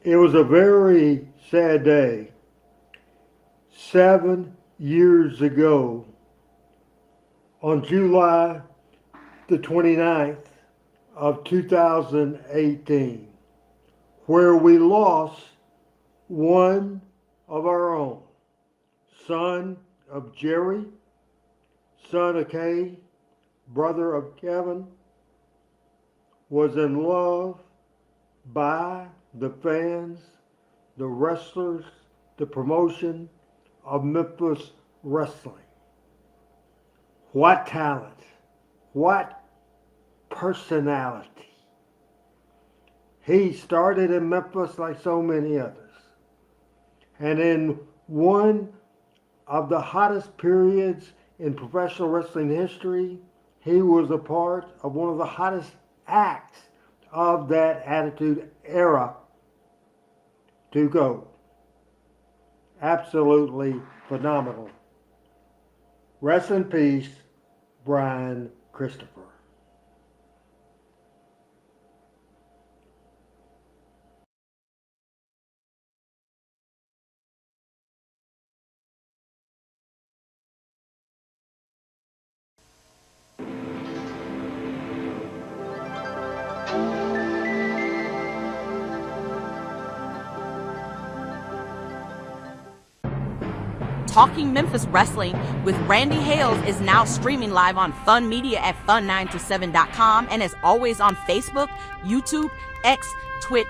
It was a very sad day. 7 years ago, on July the 29th of 2018, where we lost one of our own, son of Jerry, son of Kay, brother of Kevin, was in love by the fans, the wrestlers, the promotion of Memphis Wrestling. What talent, what personality. He started in Memphis like so many others. And in one of the hottest periods in professional wrestling history, he was a part of one of the hottest acts of that Attitude Era to go. Absolutely phenomenal. Rest in peace, Brian Christopher. Talking Memphis Wrestling with Randy Hales is now streaming live on Fun Media at fun927.com and is always on Facebook, YouTube, X, Twitch,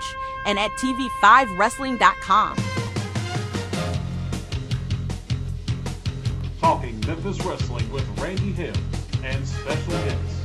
and at tv5wrestling.com. Talking Memphis Wrestling with Randy Hales and special guests.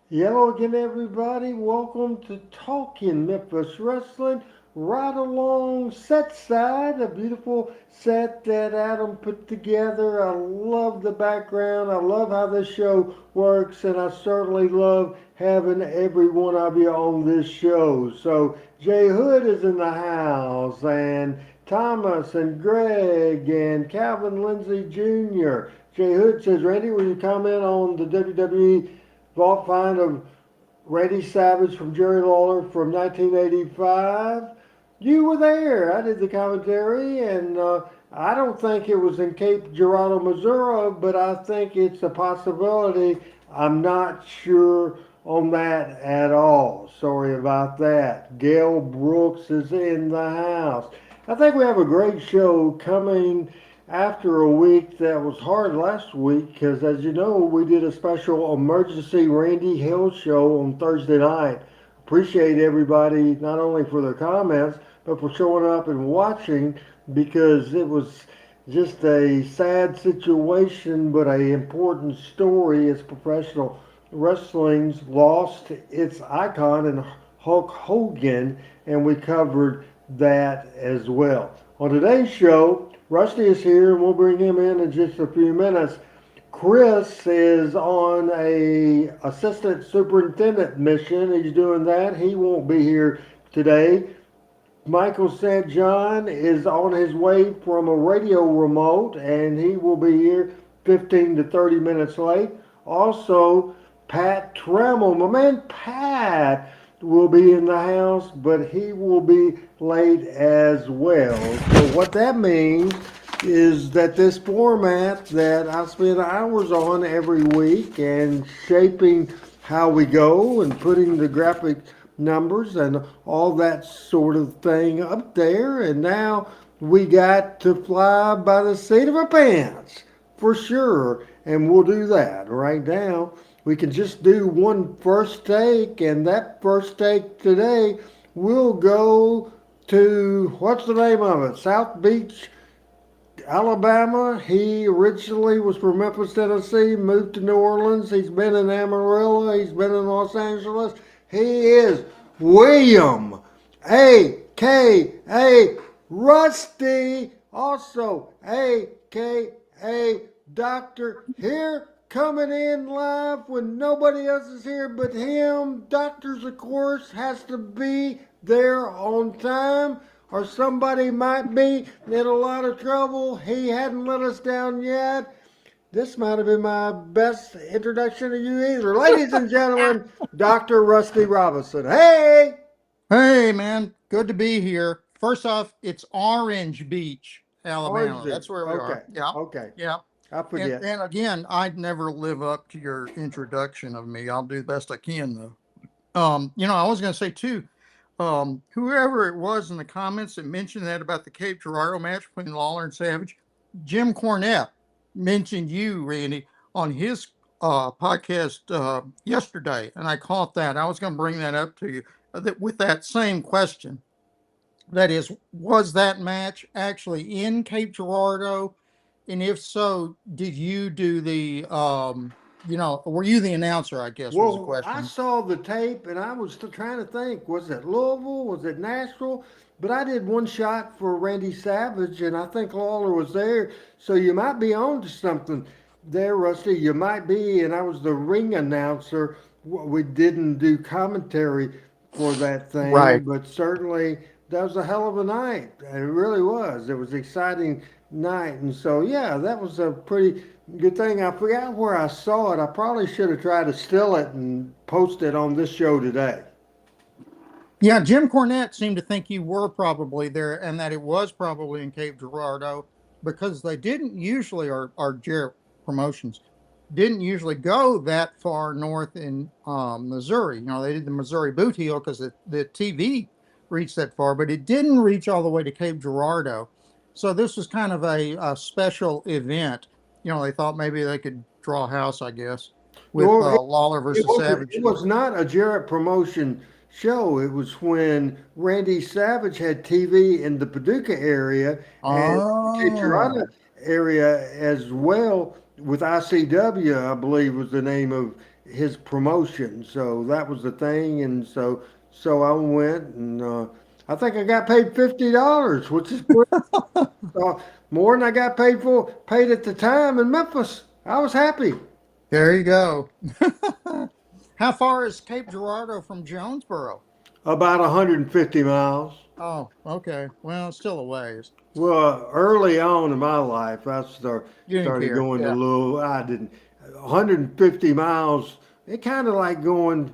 Hello again, everybody. Welcome to Talking Memphis Wrestling. Right along set side, a beautiful set that Adam put together. I love the background. I love how this show works, and I certainly love having every one of you on this show. So Jay Hood is in the house, and Thomas and Greg and Calvin Lindsay Jr. Jay Hood says, Randy, will you comment on the WWE vault find of Randy Savage from Jerry Lawler from 1985? You were there. I did the commentary, and I don't think it was in Cape Girardeau, Missouri, but I think it's a possibility. I'm not sure on that at all. Sorry about that. Gail Brooks is in the house. I think we have a great show coming after a week that was hard last week because, as you know, we did a special emergency Randy Hales show on Thursday night. Appreciate everybody not only for their comments but for showing up and watching, because it was just a sad situation but an important story as professional wrestling's lost its icon in Hulk Hogan, and we covered that as well. On today's show, Rusty is here, and we'll bring him in just a few minutes. Chris is on a assistant superintendent mission. He's doing that. He won't be here today. Michael St. John is on his way from a radio remote, and he will be here 15 to 30 minutes late. Also, Pat Trammell, my man Pat, will be in the house, but he will be late as well. So what that means is that this format that I spend hours on every week and shaping how we go and putting the graphic numbers and all that sort of thing up there, and now we got to fly by the seat of our pants for sure, and we'll do that right now. We can just do one first take, and that first take today will go to, what's the name of it? South Beach, Alabama. He originally was from Memphis, Tennessee, moved to New Orleans. He's been in Amarillo. He's been in Los Angeles. He is William, a.k.a. Rusty, also a.k.a. Doctor, here coming in live when nobody else is here but him. Doctors, of course, has to be there on time. or somebody might be in a lot of trouble. He hadn't let us down yet. This might have been my best introduction to you either. Ladies and gentlemen, Dr. Rusty Robinson. Hey! Hey, man, good to be here. First off, it's Orange Beach, Orange Alabama. Beach. That's where we are. Okay. Yeah, Okay. yeah. I And, forget. and again, I'd never live up to your introduction of me. I'll do the best I can, though. I was going to say too, whoever it was in the comments that mentioned that about the Cape Girardeau match between Lawler and Savage, Jim Cornette mentioned you, Randy, on his podcast yesterday, and I caught that. I was going to bring that up to you with that same question. That is, was that match actually in Cape Girardeau? And if so, did you do were you the announcer? I guess was the Well, I question. saw the tape and I was still trying to think, was it Louisville? Was it Nashville? But I did one shot for Randy Savage and I think Lawler was there. So you might be on to something there, Rusty. You might be. And I was the ring announcer. We didn't do commentary for that thing, Right. but certainly that was a hell of a night. It really was. It was an exciting night. And so, yeah, that was a pretty good thing. I forgot where I saw it. I probably should have tried to steal it and post it on this show today. Yeah, Jim Cornette seemed to think you were probably there and that it was probably in Cape Girardeau because they didn't usually, or Jarrett Promotions, didn't usually go that far north in Missouri. They did the Missouri Boot Heel because the TV reached that far, but it didn't reach all the way to Cape Girardeau. So this was kind of a special event. They thought maybe they could draw a house, I guess, with Well, Lawler versus it Savage. was not a Jarrett promotion show. It was when Randy Savage had TV in the Paducah area and Cape Girardeau Oh, area as well with ICW, I believe was the name of his promotion. So that was the thing. And so I went and I think I got paid $50, which is more than I got paid at the time in Memphis. I was happy. there you go. How far is Cape Girardeau from Jonesboro? About 150 miles. Oh, okay. Well, it's still a ways. Well, early on in my life, You didn't started care. going to Yeah. Louisville. I didn't. 150 miles. It kind of like going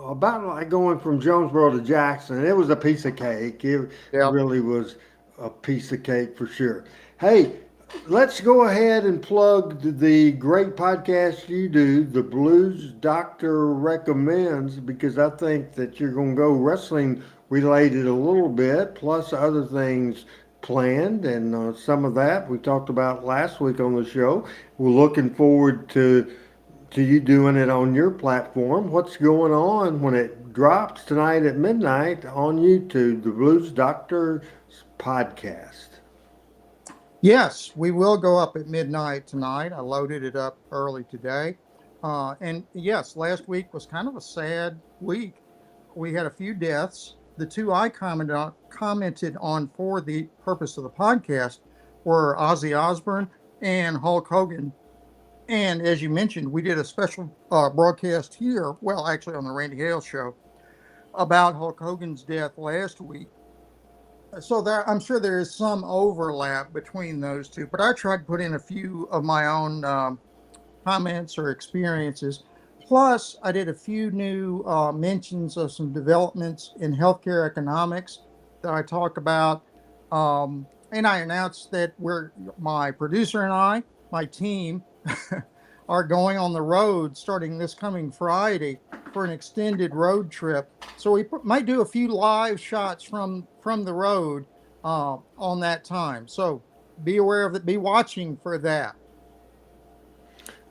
about like going from Jonesboro to Jackson. It was a piece of cake. It Yeah. really was a piece of cake for sure. Hey, let's go ahead and plug the great podcast you do, the Blues Doctor Recommends, because I think that you're going to go wrestling related a little bit, plus other things planned, and some of that we talked about last week on the show. We're looking forward to you doing it on your platform. What's going on when it drops tonight at midnight on YouTube, the Blues Doctor podcast? Yes, we will go up at midnight tonight. I loaded it up early today. And yes, last week was kind of a sad week. We had a few deaths. The two I commented on for the purpose of the podcast were Ozzy Osbourne and Hulk Hogan. And as you mentioned, we did a special broadcast here, well, actually on the Randy Hales show, about Hulk Hogan's death last week. So there, I'm sure there is some overlap between those two, but I tried to put in a few of my own comments or experiences. Plus, I did a few new mentions of some developments in healthcare economics that I talk about. And I announced that my producer and my team, are going on the road starting this coming Friday for an extended road trip. So we might do a few live shots from the road on that time. So be aware of it. Be watching for that.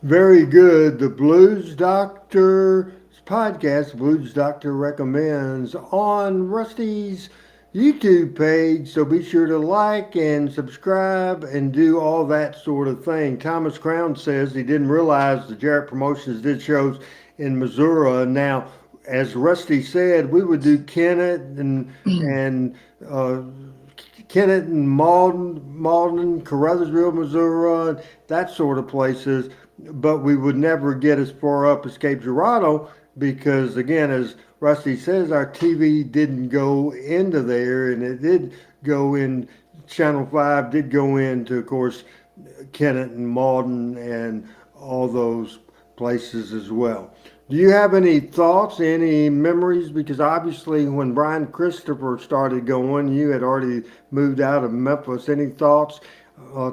Very good. The Blues Doctor podcast, Blues Doctor Recommends, on Rusty's YouTube page. So be sure to like and subscribe and do all that sort of thing. Thomas Crown says he didn't realize the Jarrett Promotions did shows in Missouri. Now, as Rusty said, we would do Kennett and Kennett and Malden, Caruthersville, Missouri, that sort of places. But we would never get as far up as Cape Girardeau because, again, as Rusty says, our TV didn't go into there, and it did go in. Channel 5 did go into, of course, Kennett and Malden and all those places as well. Do you have any thoughts, any memories? Because obviously, when Brian Christopher started going, you had already moved out of Memphis. Any thoughts?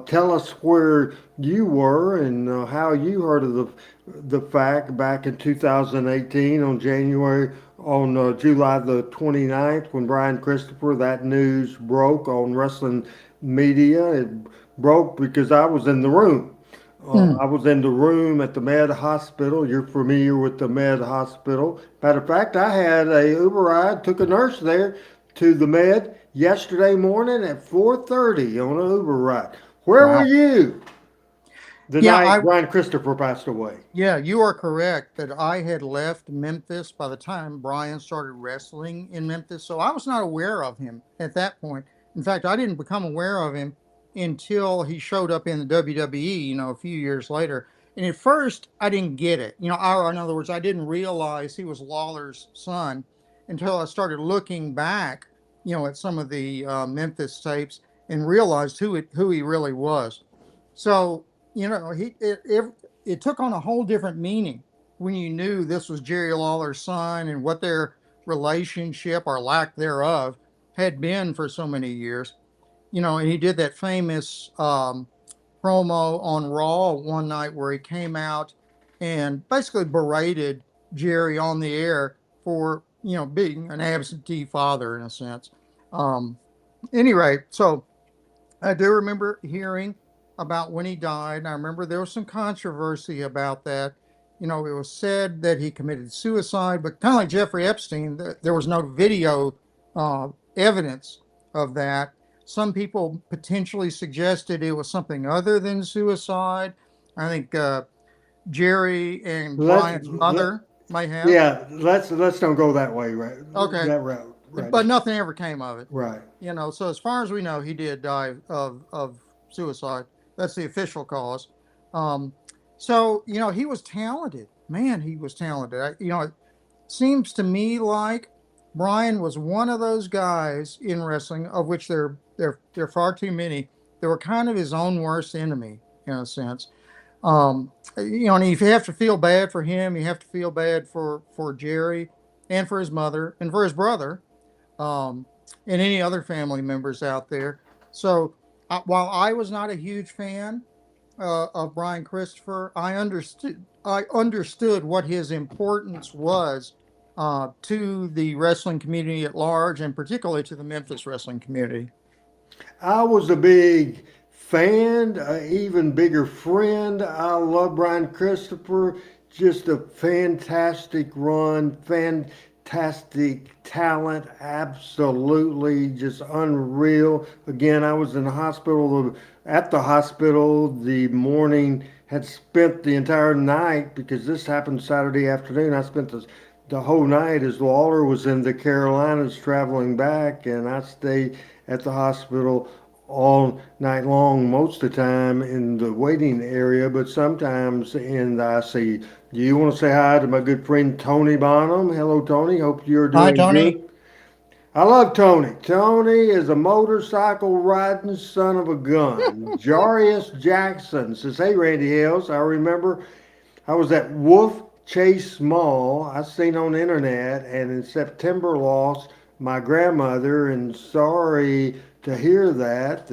Tell us where you were and how you heard of the fact back in 2018 on July the 29th when Brian Christopher, that news broke on wrestling media. It broke because I was in the room. Hmm. I was in the room at the Med Hospital. You're familiar with the Med Hospital. Matter of fact, I had a Uber ride, took a nurse there to the Med yesterday morning at 4:30 on an Uber ride. Where were Wow. you the Yeah, night Brian Christopher passed away? yeah, you are correct that I had left Memphis by the time Brian started wrestling in Memphis. So I was not aware of him at that point. In fact, I didn't become aware of him until he showed up in the WWE, a few years later. And at first, I didn't get it. In other words, I didn't realize he was Lawler's son until I started looking back, at some of the Memphis tapes and realized who he really was. So, it took on a whole different meaning when you knew this was Jerry Lawler's son and what their relationship or lack thereof had been for so many years. And he did that famous promo on Raw one night where he came out and basically berated Jerry on the air for, being an absentee father in a sense. Um, anyway, so I do remember hearing about when he died. And I remember there was some controversy about that. It was said that he committed suicide, but kind of like Jeffrey Epstein, there was no video evidence of that. Some people potentially suggested it was something other than suicide. I think Jerry and Let's Brian's let, mother may have. yeah, let's don't go that way, right? Okay, That route, right? but nothing ever came of it. Right. So as far as we know, he did die of suicide. That's the official cause. Um, so he was talented. Man, he was talented. It seems to me like Brian was one of those guys in wrestling, of which there are far too many. They were kind of his own worst enemy in a sense. And if you have to feel bad for him, you have to feel bad for Jerry and for his mother and for his brother, um, and any other family members out there. So while I was not a huge fan of Brian Christopher, I understood what his importance was to the wrestling community at large, and particularly to the Memphis wrestling community. I was a big fan, even bigger friend. I love Brian Christopher. Just a fantastic run, fantastic talent, absolutely just unreal. Again, I was in the hospital, at the hospital the morning, had spent the entire night because this happened Saturday afternoon. I spent the whole night as Lawler was in the Carolinas traveling back, and I stayed at the hospital all night long, most of the time in the waiting area, but sometimes in the ICU. Do you want to say hi to my good friend Tony Bonham? Hello, Tony. Hope you're Hi, doing Tony. good. I love Tony. Tony is a motorcycle riding son of a gun. Jarius Jackson says, "Hey, Randy Hales, I remember I was at Wolf Chase Mall. I seen on the internet, and in September lost my grandmother. And sorry to hear that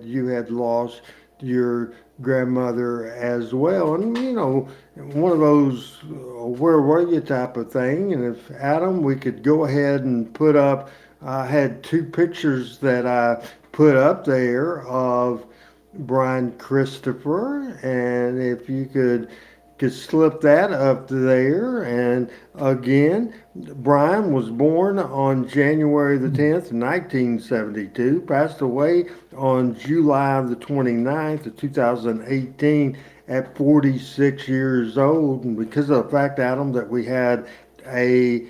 you had lost your grandmother as well. And one of those where were you type of thing. And if Adam, we could go ahead and put up. I had two pictures that I put up there of Brian Christopher, and if you could slip that up there. And again, Brian was born on January the 10th, 1972, passed away on July the 29th of 2018 at 46 years old. And because of the fact, Adam, that we had a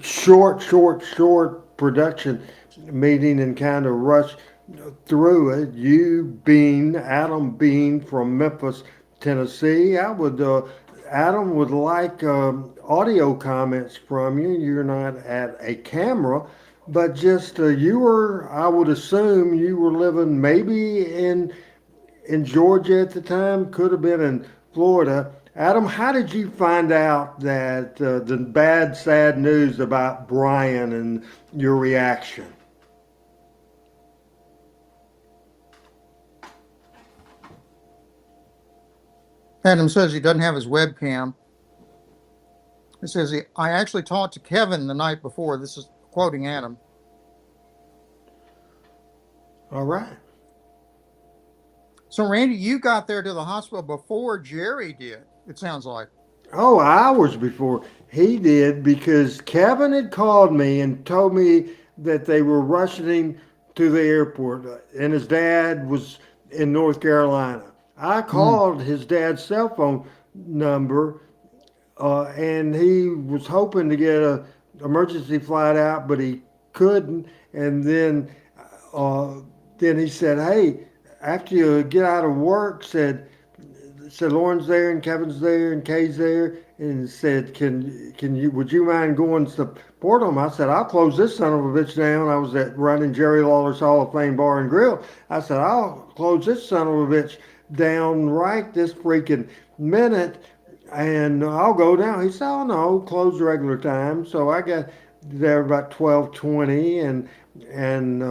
short production meeting and kind of rushed through it. You being Adam Bean from Memphis, Tennessee, Adam would like audio comments from you. You're not at a camera but just you were, I would assume you were living maybe in Georgia at the time, could have been in Florida. Adam, how did you find out that the bad, sad news about Brian and your reaction? Adam says he doesn't have his webcam. He says, I actually talked to Kevin the night before. This is quoting Adam. All right. So, Randy, you got there to the hospital before Jerry did, it sounds like. Oh, hours before he did because Kevin had called me and told me that they were rushing him to the airport and his dad was in North Carolina. I Mm. called his dad's cell phone number and he was hoping to get a emergency flight out, but he couldn't. And uh, then he said, "Hey, after you get out of work," said Lauren's there and Kevin's there and Kay's there, and said, "Can you would you mind going to support them?" I said, "I'll close this son of a bitch down." I was at running Jerry Lawler's Hall of Fame Bar and Grill. I said, "I'll close this son of a bitch down right this freaking minute." And I'll go down. He said, "Oh no, close regular time." So I got there about 12:20, and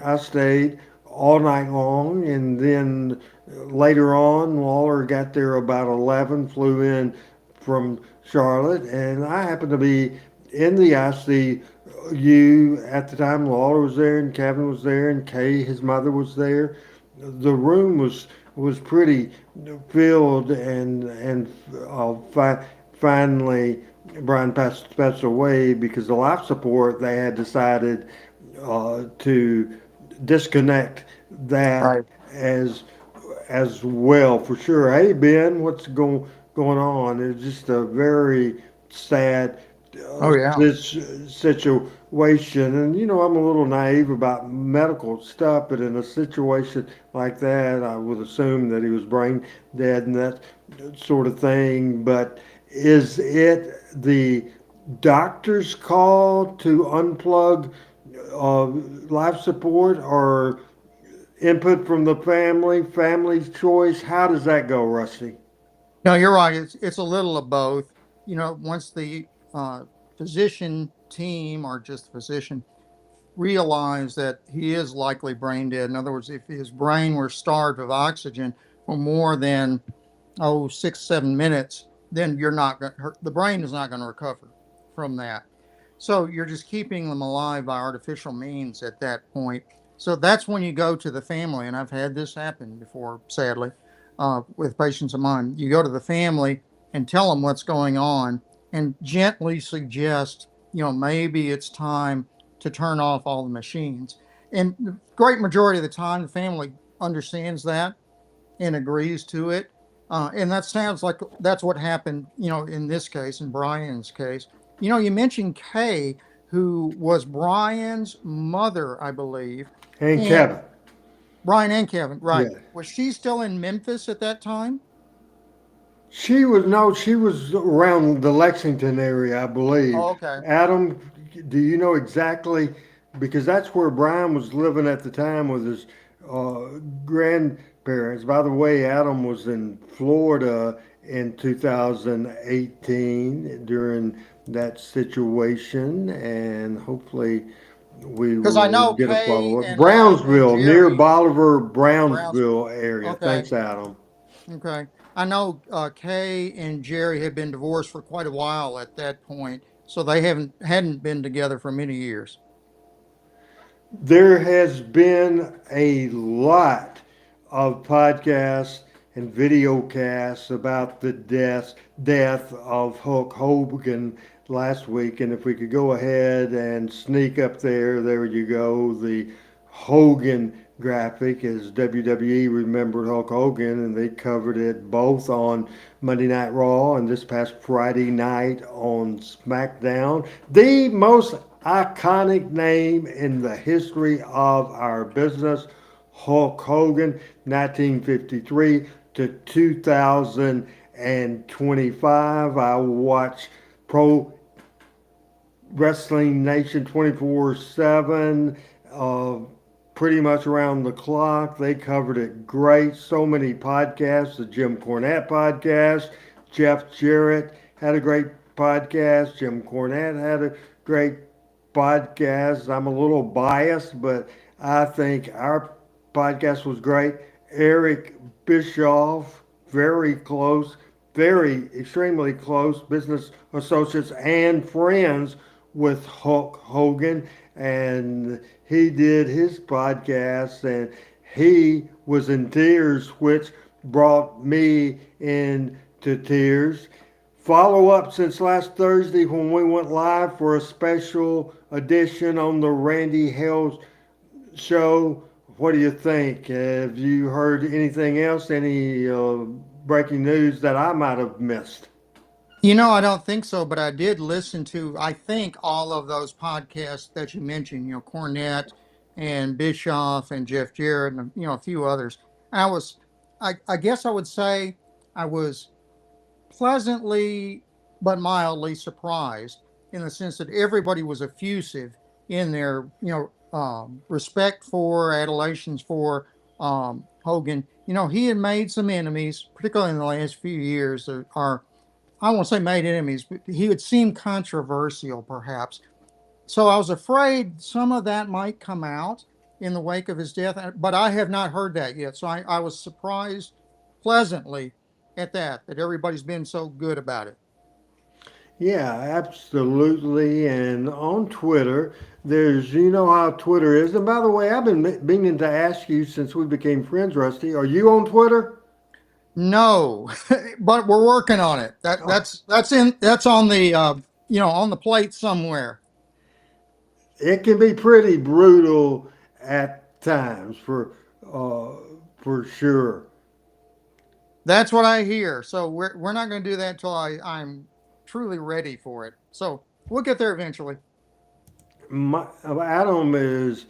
I stayed all night long. And then later on, Lawler got there about 11, flew in from Charlotte, and I happened to be in the ICU at the time. Lawler was there, and Kevin was there, and Kay, his mother, was there. The room was pretty filled, and finally Brian passed away because the life support they had decided to disconnect that Right. as well for sure. Hey Ben, what's going on? It's just a very sad Oh, yeah. situation, and I'm a little naive about medical stuff, but in a situation like that, I would assume that he was brain dead and that sort of thing. But is it the doctor's call to unplug uh, life support or input from the family's choice? How does that go, Rusty? No, you're right. It's a little of both. Once the physician team or just the physician realize that he is likely brain dead. In other words, if his brain were starved of oxygen for more than 6-7 minutes, then you're not going. The brain is not going to recover from that. So you're just keeping them alive by artificial means at that point. So that's when you go to the family, and I've had this happen before, sadly, with patients of mine. You go to the family and tell them what's going on, and gently suggest, maybe it's time to turn off all the machines. And the great majority of the time, the family understands that and agrees to it. And that sounds like that's what happened, in this case, in Brian's case. You mentioned Kay, who was Brian's mother, I believe, And and Kevin. Brian and Kevin, right? Yeah. Was she still in Memphis at that time? She was no, she was around the Lexington area, I believe. Oh, okay. Adam, do you know exactly? Because that's where Brian was living at the time with his grandparents. By the way, Adam was in Florida in 2018 during that situation, and hopefully we Because I will know get a Kay follow up. and Brownsville, near Jerry Bolivar, Browns. Brownsville area. Okay, Thanks, Adam. okay. I know Kay and Jerry had been divorced for quite a while at that point, so they hadn't been together for many years. There has been a lot of podcasts and video casts about the death of Hulk Hogan last week. And if we could go ahead and sneak up there you go. The Hogan graphic as WWE remembered Hulk Hogan, and they covered it both on Monday Night Raw and this past Friday night on SmackDown. The most iconic name in the history of our business, Hulk Hogan, 1953 to 2025. I watch pro Wrestling Nation 24/7, pretty much around the clock. They covered it great. So many podcasts. The Jim Cornette podcast. Jeff Jarrett had a great podcast. Jim Cornette had a great podcast. I'm a little biased, but I think our podcast was great. Eric Bischoff, very close, very extremely close business associates and friends with Hulk Hogan, and he did his podcast, and he was in tears, which brought me into tears. Follow up since last Thursday when we went live for a special edition on the Randy Hales show. What do you think? Have you heard anything else? Any breaking news that I might have missed? I don't think so, but I did listen to, I think, all of those podcasts that you mentioned, Cornette and Bischoff and Jeff Jarrett and, a few others. I was, I guess I would say I was pleasantly but mildly surprised in the sense that everybody was effusive in their, respect for, adulations for Hogan. He had made some enemies, particularly in the last few years, that are, I won't say made enemies, but he would seem controversial, perhaps. So I was afraid some of that might come out in the wake of his death, but I have not heard that yet. So I was surprised pleasantly at that everybody's been so good about it. Yeah, absolutely. And on Twitter, you know how Twitter is. And by the way, I've been meaning to ask you since we became friends, Rusty. Are you on Twitter? No, but we're working on it. That's on the on the plate somewhere. It can be pretty brutal at times, uh, for sure. That's what I hear. So we're not going to do that until I'm truly ready for it. So we'll get there eventually. Adam is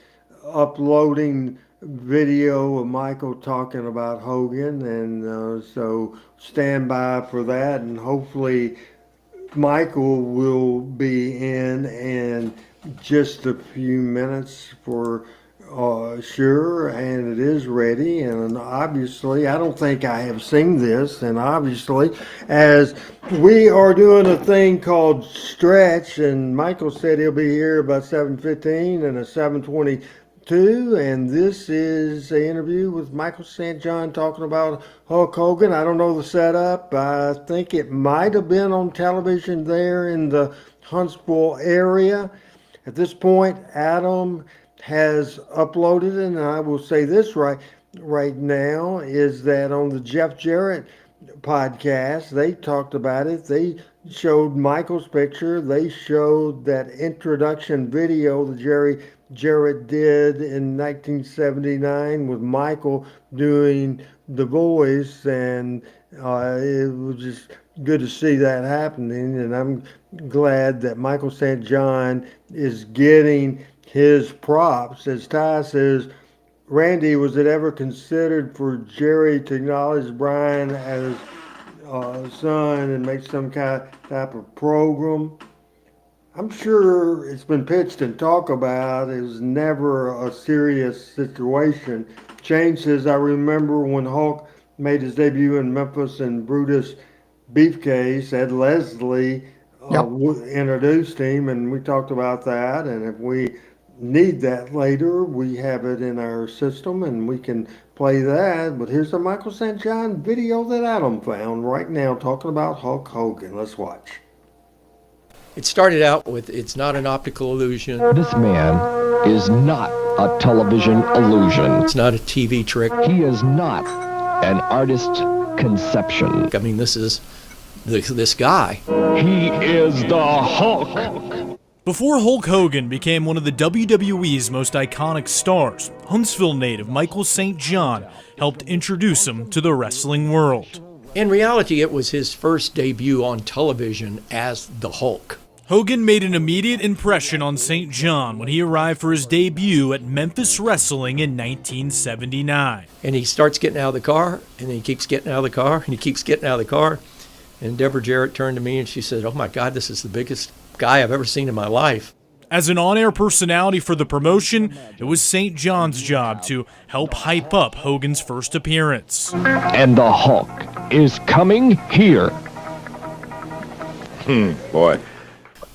uploading video of Michael talking about Hogan, and so stand by for that. And hopefully, Michael will be in just a few minutes for sure, and it is ready. And obviously, I don't think I have seen this. And obviously, as we are doing a thing called stretch, and Michael said he'll be here about 7:15 and a 7:22. And this is an interview with Michael St. John talking about Hulk Hogan. I don't know the setup. I think it might have been on television there in the Huntsville area. At this point, Adam has uploaded, and I will say this right now, is that on the Jeff Jarrett podcast, they talked about it. They showed Michael's picture. They showed that introduction video that Jarrett did in 1979 with Michael doing the voice, and it was just good to see that happening. And I'm glad that Michael St. John is getting his props. As Ty says, Randy, was it ever considered for Jerry to acknowledge Brian as son and make some type of program? I'm sure it's been pitched and talked about. It was never a serious situation. Shane says, I remember when Hulk made his debut in Memphis and Brutus Beefcase, Ed Leslie Yep. introduced him, and we talked about that. And if we need that later, we have it in our system and we can play that. But here's a Michael St. John video that Adam found right now talking about Hulk Hogan. Let's watch. It started out with, it's not an optical illusion. This man is not a television illusion. It's not a TV trick. He is not an artist's conception. I mean, this is this guy. He is the Hulk. Before Hulk Hogan became one of the WWE's most iconic stars, Huntsville native Michael St. John helped introduce him to the wrestling world. In reality, it was his first debut on television as the Hulk. Hogan made an immediate impression on St. John when he arrived for his debut at Memphis Wrestling in 1979. And he starts getting out of the car, and he keeps getting out of the car, and he keeps getting out of the car. And Deborah Jarrett turned to me and she said, oh my God, this is the biggest guy I've ever seen in my life. As an on-air personality for the promotion, it was St. John's job to help hype up Hogan's first appearance. And the Hulk is coming here. Boy.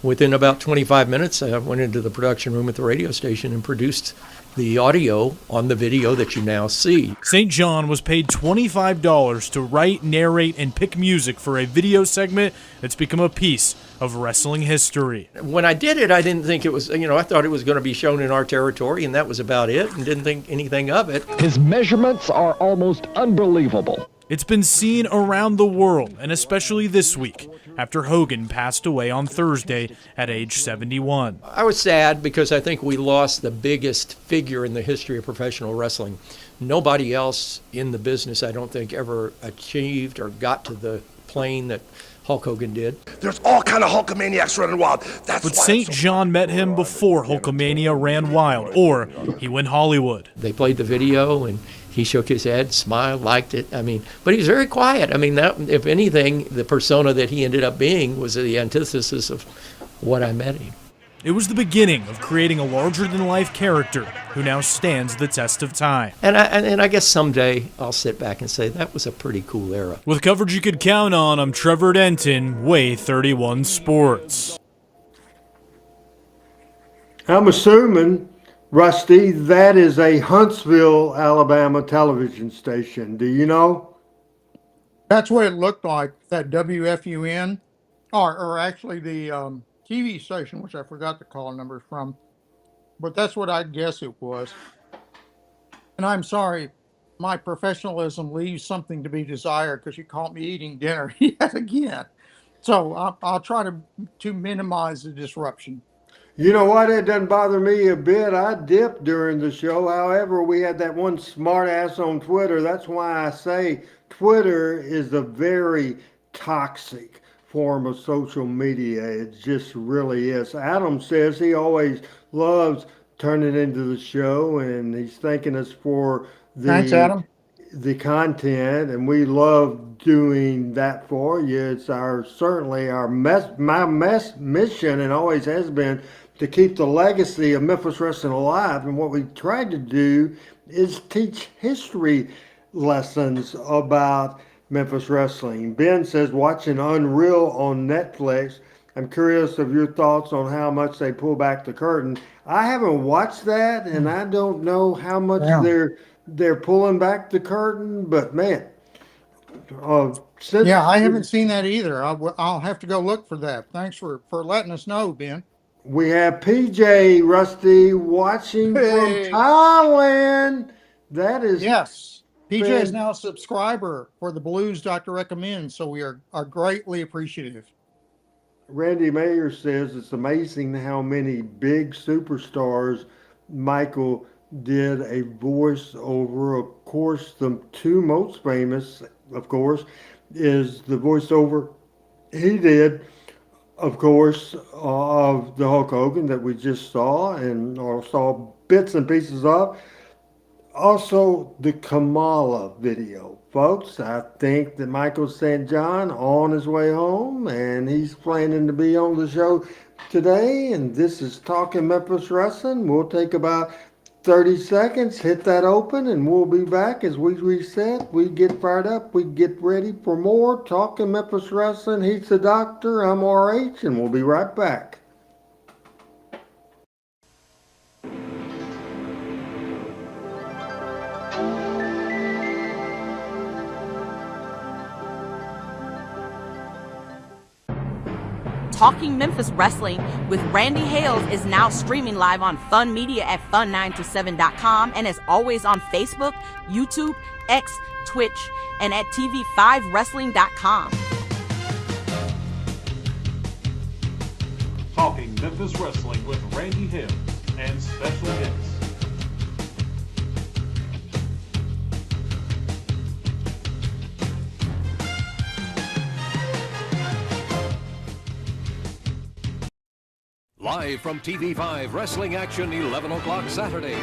Within about 25 minutes, I went into the production room at the radio station and produced the audio on the video that you now see. St. John was paid $25 to write, narrate, and pick music for a video segment that's become a piece of wrestling history. When I did it, I didn't think it was, I thought it was going to be shown in our territory, and that was about it, and didn't think anything of it. His measurements are almost unbelievable. It's been seen around the world, and especially this week, after Hogan passed away on Thursday at age 71. I was sad because I think we lost the biggest figure in the history of professional wrestling. Nobody else in the business, I don't think, ever achieved or got to the plane that Hulk Hogan did. There's all kind of Hulkamaniacs running wild. That's But why St. John met him before Hulkamania ran wild, or he went Hollywood. They played the video, and he shook his head, smiled, liked it. But he's very quiet. That, if anything, the persona that he ended up being was the antithesis of what I met him. It was the beginning of creating a larger-than-life character who now stands the test of time. And I guess someday I'll sit back and say that was a pretty cool era. With coverage you could count on, I'm Trevor Denton, Way 31 Sports. I'm assuming, Rusty, that is a Huntsville, Alabama television station. Do you know? That's what it looked like, that WFUN, or actually the TV station, which I forgot the call numbers from, but that's what I guess it was. And I'm sorry, my professionalism leaves something to be desired because you caught me eating dinner yet again. So I'll try to minimize the disruption. You know what? It doesn't bother me a bit. I dipped during the show. However, we had that one smart ass on Twitter. That's why I say Twitter is a very toxic form of social media. It just really is. Adam says he always loves turning into the show, and he's thanking us for Thanks, Adam. the content, and we love doing that for you. It's certainly our mission, and always has been, to keep the legacy of Memphis Wrestling alive. And what we tried to do is teach history lessons about Memphis Wrestling. Ben says, watching Unreal on Netflix. I'm curious of your thoughts on how much they pull back the curtain. I haven't watched that, and I don't know how much they're pulling back the curtain, but man. I haven't seen that either. I'll have to go look for that. Thanks for letting us know, Ben. We have PJ Rusty watching from Thailand. That is... Yes. PJ is now a subscriber for the Blues Doctor Recommends, so we are greatly appreciative. Randy Mayer says it's amazing how many big superstars Michael did a voice over. Of course, the two most famous, of course, is the voiceover he did, of course, of the Hulk Hogan that we just saw or saw bits and pieces of. Also, the Kamala video. Folks, I think that Michael St. John on his way home, and he's planning to be on the show today. And this is Talking Memphis Wrestling. We'll take about 30 seconds, hit that open, and we'll be back. As we said, we get fired up, we get ready for more Talking Memphis Wrestling. He's the doctor, I'm RH, and we'll be right back. Talking Memphis Wrestling with Randy Hales is now streaming live on Fun Media at fun927.com, and is always on Facebook, YouTube, X, Twitch, and at tv5wrestling.com. Talking Memphis Wrestling with Randy Hales and special guests. Live from TV5 Wrestling Action, 11 o'clock Saturday.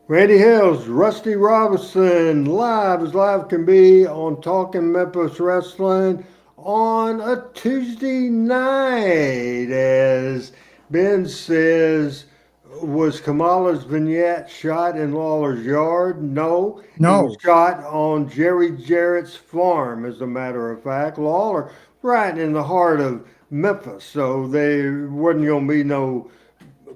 Randy Hales, Rusty Robinson, live as live can be on Talking Memphis Wrestling on a Tuesday night. As Ben says, was Kamala's vignette shot in Lawler's yard? No. It was No. shot on Jerry Jarrett's farm, as a matter of fact. Lawler, right in the heart of Memphis, so there wasn't going to be no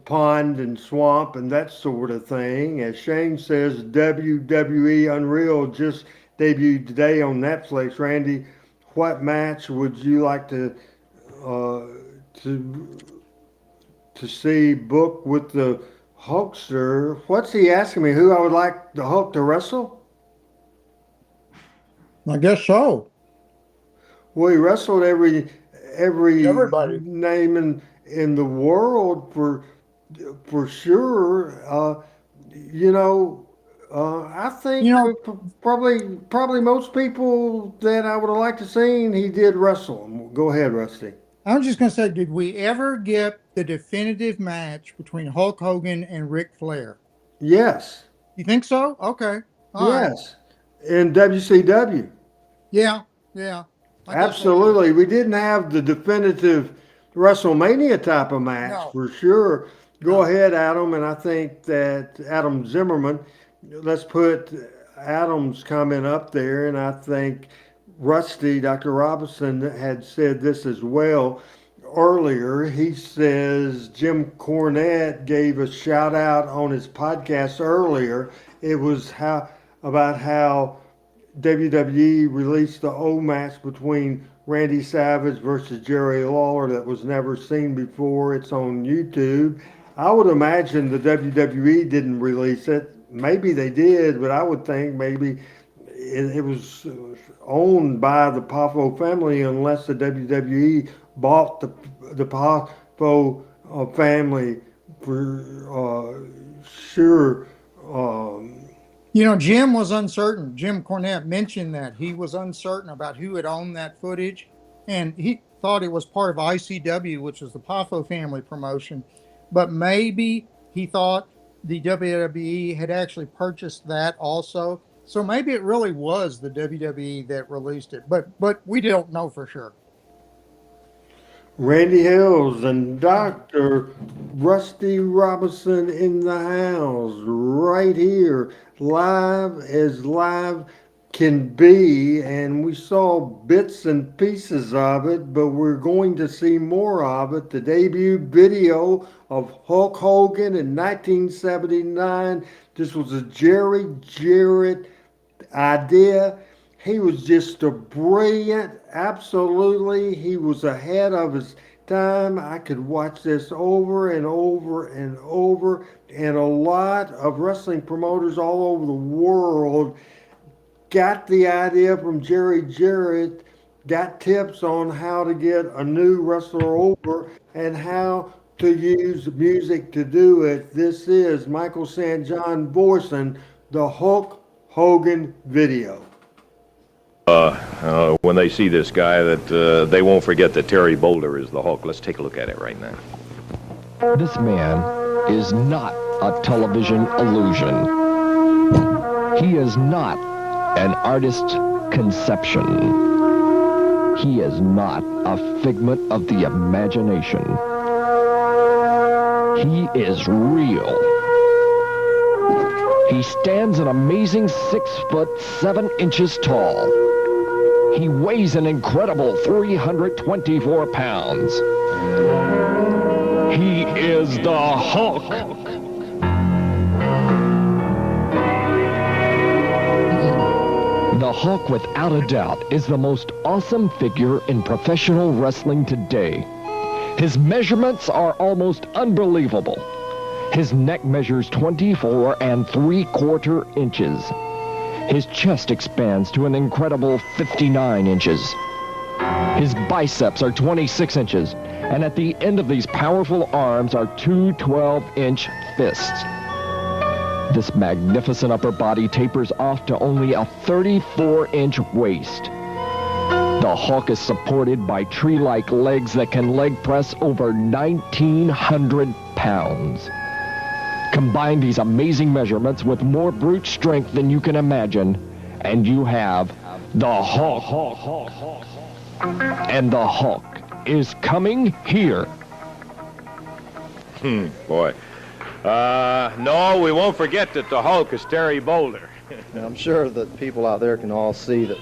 pond and swamp and that sort of thing. As Shane says, WWE Unreal just debuted today on Netflix. Randy, what match would you like uh, to see book with the Hulkster? What's he asking me? Who I would like the Hulk to wrestle? I guess so. Well, he wrestled every Everybody. name in the world for sure. I think probably most people that I would have liked to seen, he did wrestle. Go ahead, Rusty. I was just going to say, did we ever get the definitive match between Hulk Hogan and Ric Flair? Yes. You think so? Okay. All right. Yes. In WCW. Yeah. I guess Absolutely. We didn't have the definitive WrestleMania type of match No. for sure. Go ahead, Adam. And I think that Adam Zimmerman, let's put Adam's comment up there. And I think Rusty, Dr. Robinson, had said this as well earlier. He says Jim Cornette gave a shout out on his podcast earlier. It was about how WWE released the old match between Randy Savage versus Jerry Lawler that was never seen before. It's on YouTube. I would imagine the WWE didn't release it. Maybe they did, but I would think maybe it was owned by the Poffo family unless the WWE bought the Poffo family for sure. Jim was uncertain. Jim Cornette mentioned that he was uncertain about who had owned that footage, and he thought it was part of ICW, which was the Poffo family promotion. But maybe he thought the WWE had actually purchased that also. So maybe it really was the WWE that released it, but we don't know for sure. Randy Hales and Dr. Rusty Robinson in the house right here, live as live can be. And we saw bits and pieces of it, but we're going to see more of it. The debut video of Hulk Hogan in 1979. This was a Jerry Jarrett idea. He was just a brilliant, absolutely. He was ahead of his time. I could watch this over and over and over. And a lot of wrestling promoters all over the world got the idea from Jerry Jarrett, got tips on how to get a new wrestler over and how to use music to do it. This is Michael St. John voicing the Hulk Hogan video. When they see this guy, that they won't forget that Terry Boulder is the Hulk. Let's take a look at it right now. This man is not a television illusion. He is not an artist's conception. He is not a figment of the imagination. He is real. He stands an amazing 6'7" tall. He weighs an incredible 324 pounds. He is the Hulk. The Hulk, without a doubt, is the most awesome figure in professional wrestling today. His measurements are almost unbelievable. His neck measures 24 3/4 inches. His chest expands to an incredible 59 inches. His biceps are 26 inches, and at the end of these powerful arms are two 12-inch fists. This magnificent upper body tapers off to only a 34-inch waist. The Hulk is supported by tree-like legs that can leg press over 1,900 pounds. Combine these amazing measurements with more brute strength than you can imagine, and you have the Hulk. And the Hulk is coming here. Boy. No, we won't forget that the Hulk is Terry Boulder. I'm sure that people out there can all see that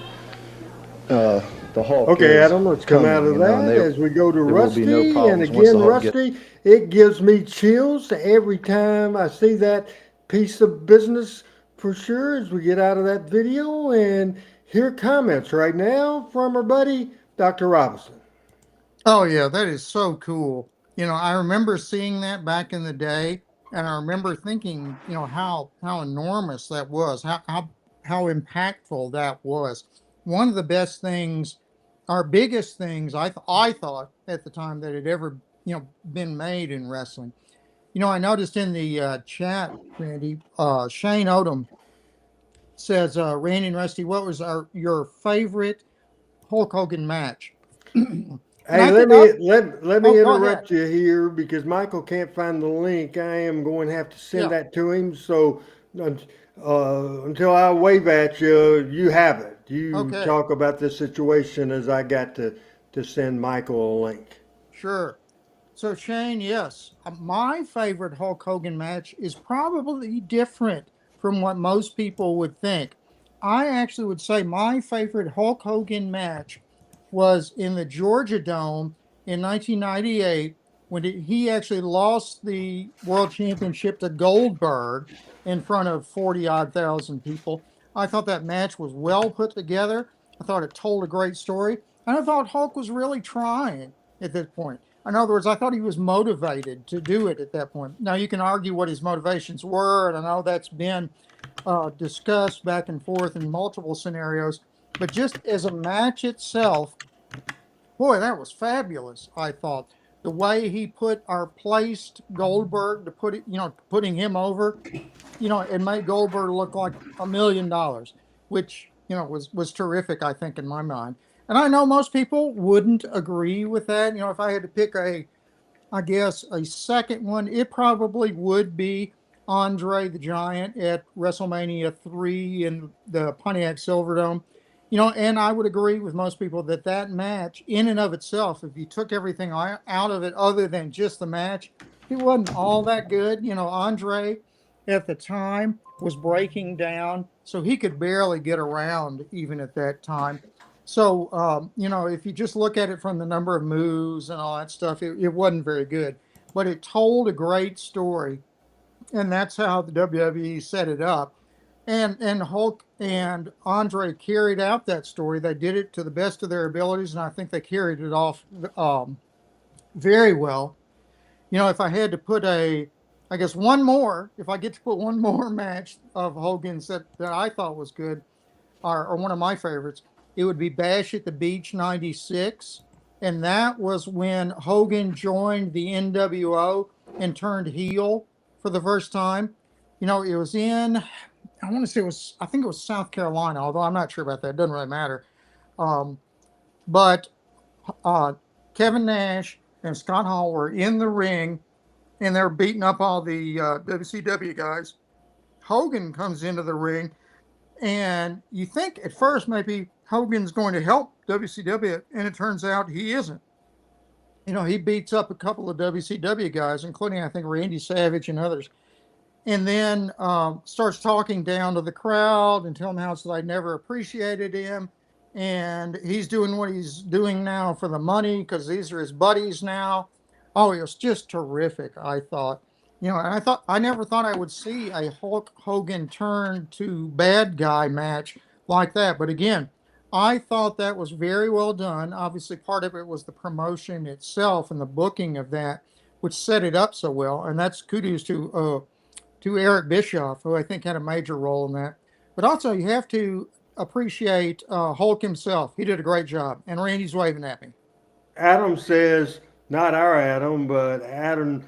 the Hulk. Okay, is Adam, let's come coming, out of you know, that and there as we go to will Rusty. be no And problems once again, the Hulk Rusty, it gives me chills every time I see that piece of business for sure as we get out of that video and hear comments right now from our buddy, Dr. Robinson. Oh yeah, that is so cool. I remember seeing that back in the day, and I remember thinking, how enormous that was, how impactful that was. One of the best things, our biggest things, I thought at the time that had ever been made in wrestling. I noticed in the chat, Randy, Shane Odom says, Randy and Rusty, what was your favorite Hulk Hogan match? And Hey, I let think me let me go ahead. interrupt you here because Michael can't find the link. I am going to have to send Yeah. that to him. So until I wave at you, you have it. You Okay. talk about this situation as I got to send Michael a link. Sure. So Shane, yes, my favorite Hulk Hogan match is probably different from what most people would think. I actually would say my favorite Hulk Hogan match was in the Georgia Dome in 1998 when he actually lost the World Championship to Goldberg in front of 40-odd thousand people. I thought that match was well put together. I thought it told a great story. And I thought Hulk was really trying at this point. In other words, I thought he was motivated to do it at that point. Now, you can argue what his motivations were, and I know that's been discussed back and forth in multiple scenarios. But just as a match itself, boy, that was fabulous, I thought. The way he placed Goldberg to putting him over, and made Goldberg look like $1 million, which, was terrific, I think, in my mind. And I know most people wouldn't agree with that. If I had to pick I guess a second one, it probably would be Andre the Giant at WrestleMania 3 in the Pontiac Silverdome. And I would agree with most people that that match, in and of itself, if you took everything out of it other than just the match, it wasn't all that good. Andre at the time was breaking down, so he could barely get around even at that time. So, if you just look at it from the number of moves and all that stuff, it wasn't very good. But it told a great story, and that's how the WWE set it up. And Hulk and Andre carried out that story. They did it to the best of their abilities, and I think they carried it off very well. If I had to put I guess if I get to put one more match of Hogan's that I thought was good, or one of my favorites, it would be Bash at the Beach 96. And that was when Hogan joined the NWO and turned heel for the first time. It was I think it was South Carolina, although I'm not sure about that. It doesn't really matter. But Kevin Nash and Scott Hall were in the ring, and they're beating up all the WCW guys. Hogan comes into the ring, and you think at first maybe Hogan's going to help WCW, and it turns out he isn't. He beats up a couple of WCW guys, including, I think, Randy Savage and others, and then starts talking down to the crowd and telling them how they never appreciated him, and he's doing what he's doing now for the money because these are his buddies now. Oh, it was just terrific, I thought. And I never thought I would see a Hulk Hogan turn to bad guy match like that. But again, I thought that was very well done. Obviously, part of it was the promotion itself and the booking of that, which set it up so well. And that's kudos to Eric Bischoff, who I think had a major role in that. But also, you have to appreciate Hulk himself. He did a great job. And Randy's waving at me. Adam says, not our Adam, but Adam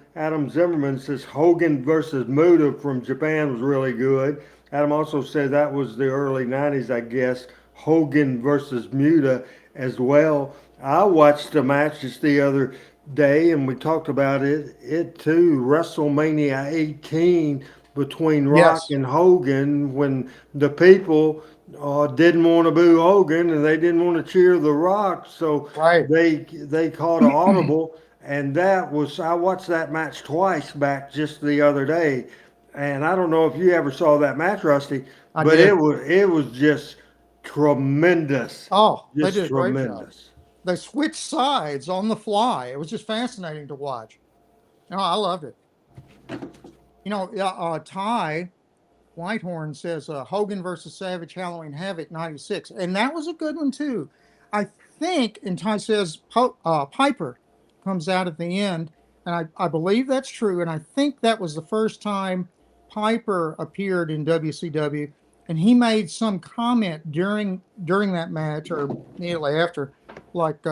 Zimmerman says Hogan versus Muta from Japan was really good. Adam also said that was the early 90s, I guess. Hogan versus Muta as well. I watched the match just the other day, and we talked about it too. WrestleMania 18 between Rock Yes. and Hogan, when the people didn't want to boo Hogan and they didn't want to cheer The Rock, so Right. they called an audible, and that was I watched that match twice back just the other day, and I don't know if you ever saw that match, Rusty, I but did. it was just tremendous, Oh, they just did a great job. tremendous. They switched sides on the fly. It was just fascinating to watch. Oh, I loved it. Ty Whitehorn says Hogan versus Savage Halloween Havoc 96. And that was a good one, too. I think, and Ty says Piper comes out at the end. And I believe that's true. And I think that was the first time Piper appeared in WCW. And he made some comment during that match or immediately after, like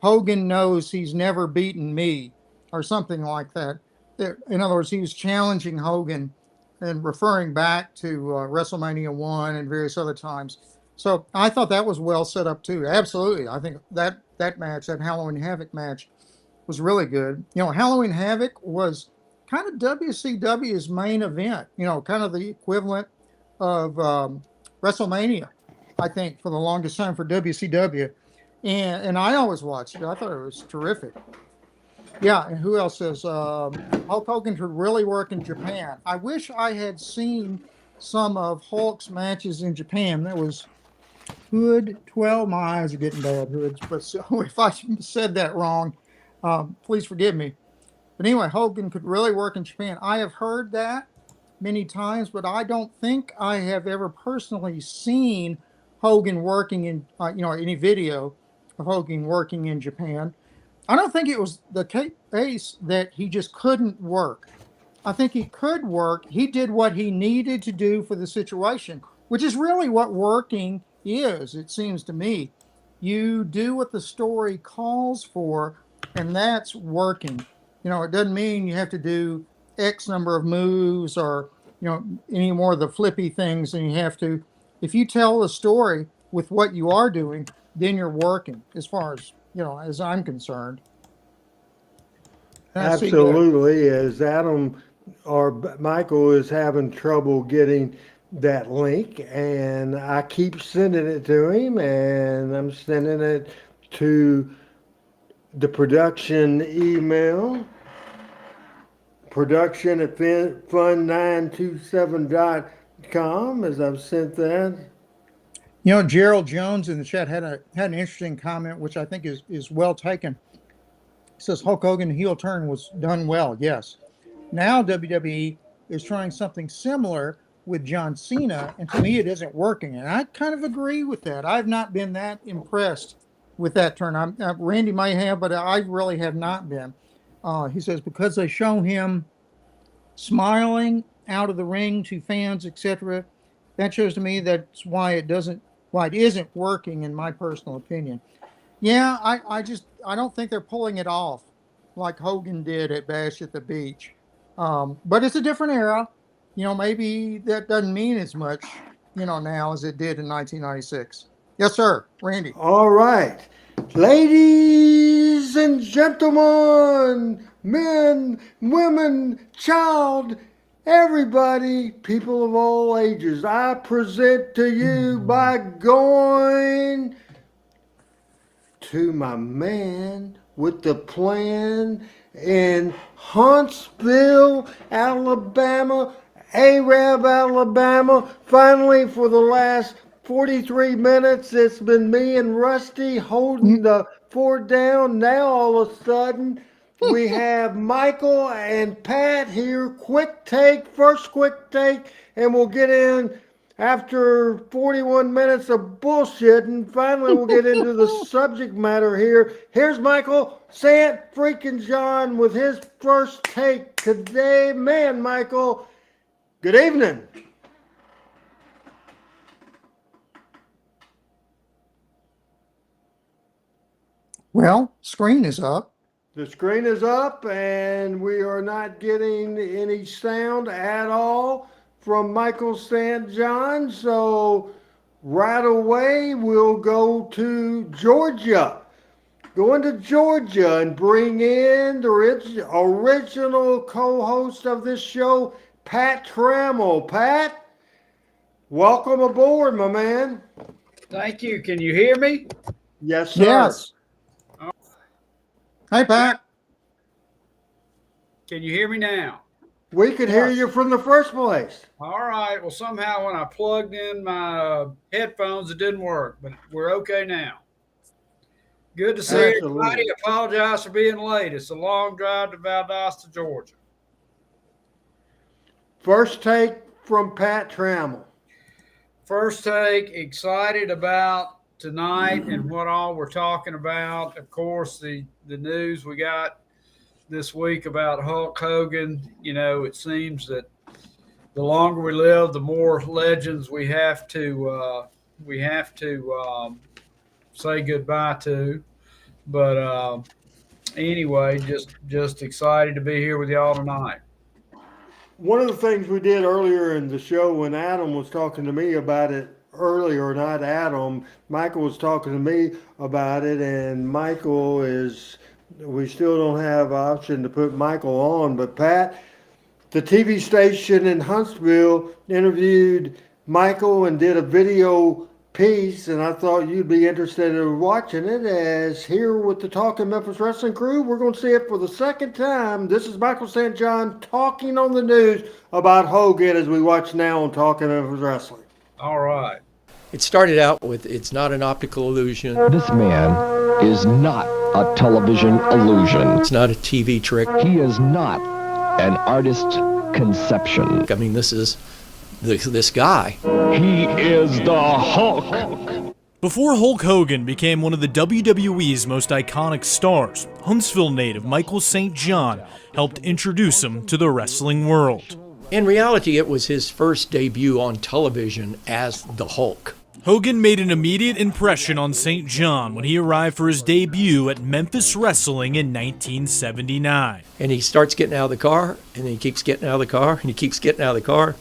Hogan knows he's never beaten me or something like that. In other words, he was challenging Hogan and referring back to WrestleMania 1 and various other times. So I thought that was well set up too. Absolutely. I think that match, that Halloween Havoc match, was really good. Halloween Havoc was kind of WCW's main event, kind of the equivalent of WrestleMania, I think, for the longest time for WCW. And I always watched it. I thought it was terrific. Yeah, and who else says Hulk Hogan could really work in Japan? I wish I had seen some of Hulk's matches in Japan. That was Hood 12. My eyes are getting bad, Hoods. But so if I said that wrong, please forgive me. But anyway, Hogan could really work in Japan. I have heard that many times, but I don't think I have ever personally seen Hogan working in, any video of Hogan working in Japan. I don't think it was the case that he just couldn't work. I think he could work. He did what he needed to do for the situation, which is really what working is, it seems to me. You do what the story calls for, and that's working. It doesn't mean you have to do X number of moves or, any more of the flippy things than you have to. If you tell the story with what you are doing, then you're working as far as, as I'm concerned. Absolutely, as Adam or Michael is having trouble getting that link, and I keep sending it to him, and I'm sending it to the production email, production at fun927.com, as I've sent that. Gerald Jones in the chat had an interesting comment, which I think is well taken. He says Hulk Hogan heel turn was done well. Yes. Now WWE is trying something similar with John Cena, and to me it isn't working. And I kind of agree with that. I've not been that impressed with that turn. Randy may have, but I really have not been. He says because they show him smiling out of the ring to fans, etc. That shows to me that's why it isn't working, in my personal opinion. Yeah, I don't think they're pulling it off like Hogan did at Bash at the Beach. But it's a different era. Maybe that doesn't mean as much, now as it did in 1996. Yes, sir. Randy. All right. Ladies and gentlemen, men, women, child, everybody, people of all ages, I present to you by going to my man with the plan in Huntsville, Alabama, Arab, Alabama. Finally, for the last 43 minutes, it's been me and Rusty holding the fort down. Now, all of a sudden, we have Michael and Pat here. First quick take, and we'll get in after 41 minutes of bullshitting. Finally, we'll get into the subject matter here. Here's Michael St. freaking John with his first take today. Man, Michael, good evening. Well, screen is up. The screen is up, and we are not getting any sound at all from Michael St. John. So right away, we'll go to Georgia. Going to Georgia and bring in the original co-host of this show, Pat Trammell. Pat? Welcome aboard, my man. Thank you. Can you hear me? Yes, sir. Yes. Hey, Pat. Can you hear me now? We could hear you from the first place. All right. Well, somehow when I plugged in my headphones, it didn't work, but we're okay now. Good to see everybody. Apologize for being late. It's a long drive to Valdosta, Georgia. First take from Pat Trammell. First take, excited about tonight and what all we're talking about. Of course, the news we got this week about Hulk Hogan. You know, it seems that the longer we live, the more legends we have to say goodbye to. But anyway, just excited to be here with y'all tonight. One of the things we did earlier in the show when Adam was talking to me about it earlier, not Adam, Michael was talking to me about it, and Michael is, we still don't have an option to put Michael on, but Pat, the TV station in Huntsville interviewed Michael and did a video piece, and I thought you'd be interested in watching it. As here with the Talking Memphis Wrestling crew, we're going to see it for the second time. This is Michael St. John talking on the news about Hogan as we watch now on Talking Memphis Wrestling. All right. It started out with, it's not an optical illusion. This man is not a television illusion. It's not a TV trick. He is not an artist's conception. I mean, this is this guy. He is the Hulk. Before Hulk Hogan became one of the WWE's most iconic stars, Huntsville native Michael St. John helped introduce him to the wrestling world. In reality, it was his first debut on television as the Hulk. Hogan made an immediate impression on St. John when he arrived for his debut at Memphis Wrestling in 1979. And he starts getting out of the car, and he keeps getting out of the car, and he keeps getting out of the car.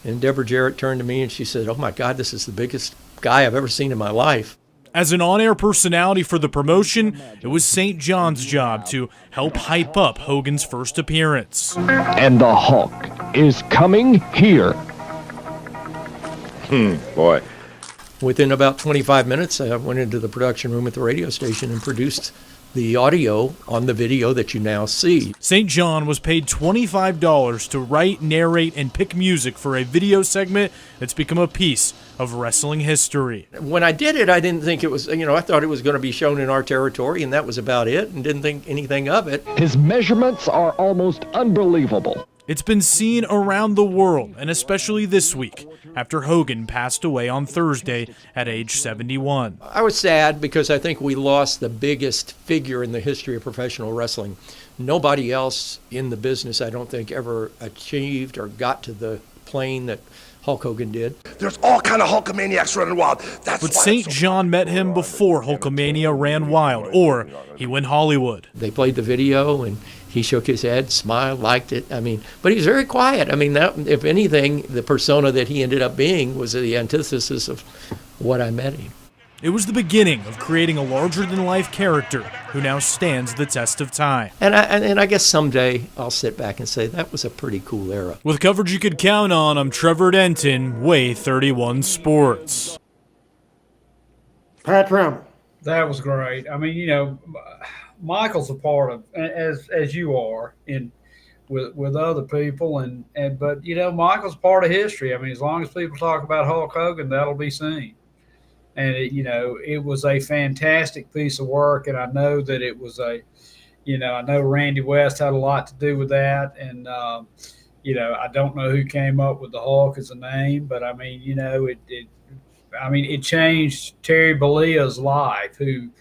And Deborah Jarrett turned to me and she said, "Oh my God, this is the biggest guy I've ever seen in my life." As an on-air personality for the promotion, it was St. John's job to help hype up Hogan's first appearance. And the Hulk is coming here. Boy. Within about 25 minutes, I went into the production room at the radio station and produced the audio on the video that you now see. St. John was paid $25 to write, narrate, and pick music for a video segment that's become a piece of wrestling history. When I did it, I didn't think it was, I thought it was going to be shown in our territory, and that was about it, and didn't think anything of it. His measurements are almost unbelievable. It's been seen around the world, and especially this week, after Hogan passed away on Thursday at age 71. I was sad because I think we lost the biggest figure in the history of professional wrestling. Nobody else in the business, I don't think, ever achieved or got to the plane that Hulk Hogan did. There's all kind of Hulkamaniacs running wild. That's but why St. John met him before Hulkamania ran wild, or he went Hollywood. They played the video, and he shook his head, smiled, liked it. But he was very quiet. That, if anything, the persona that he ended up being was the antithesis of what I met him. It was the beginning of creating a larger-than-life character who now stands the test of time. And I guess someday I'll sit back and say that was a pretty cool era. With coverage you could count on, I'm Trevor Denton, Way 31 Sports. Pat Trammell. That was great. Michael's a part of, as you are, with other people, but Michael's part of history. As long as people talk about Hulk Hogan, that'll be seen. And it was a fantastic piece of work, and I know that it was I know Randy West had a lot to do with that, and I don't know who came up with the Hulk as a name, but it changed Terry Bollea's life, who,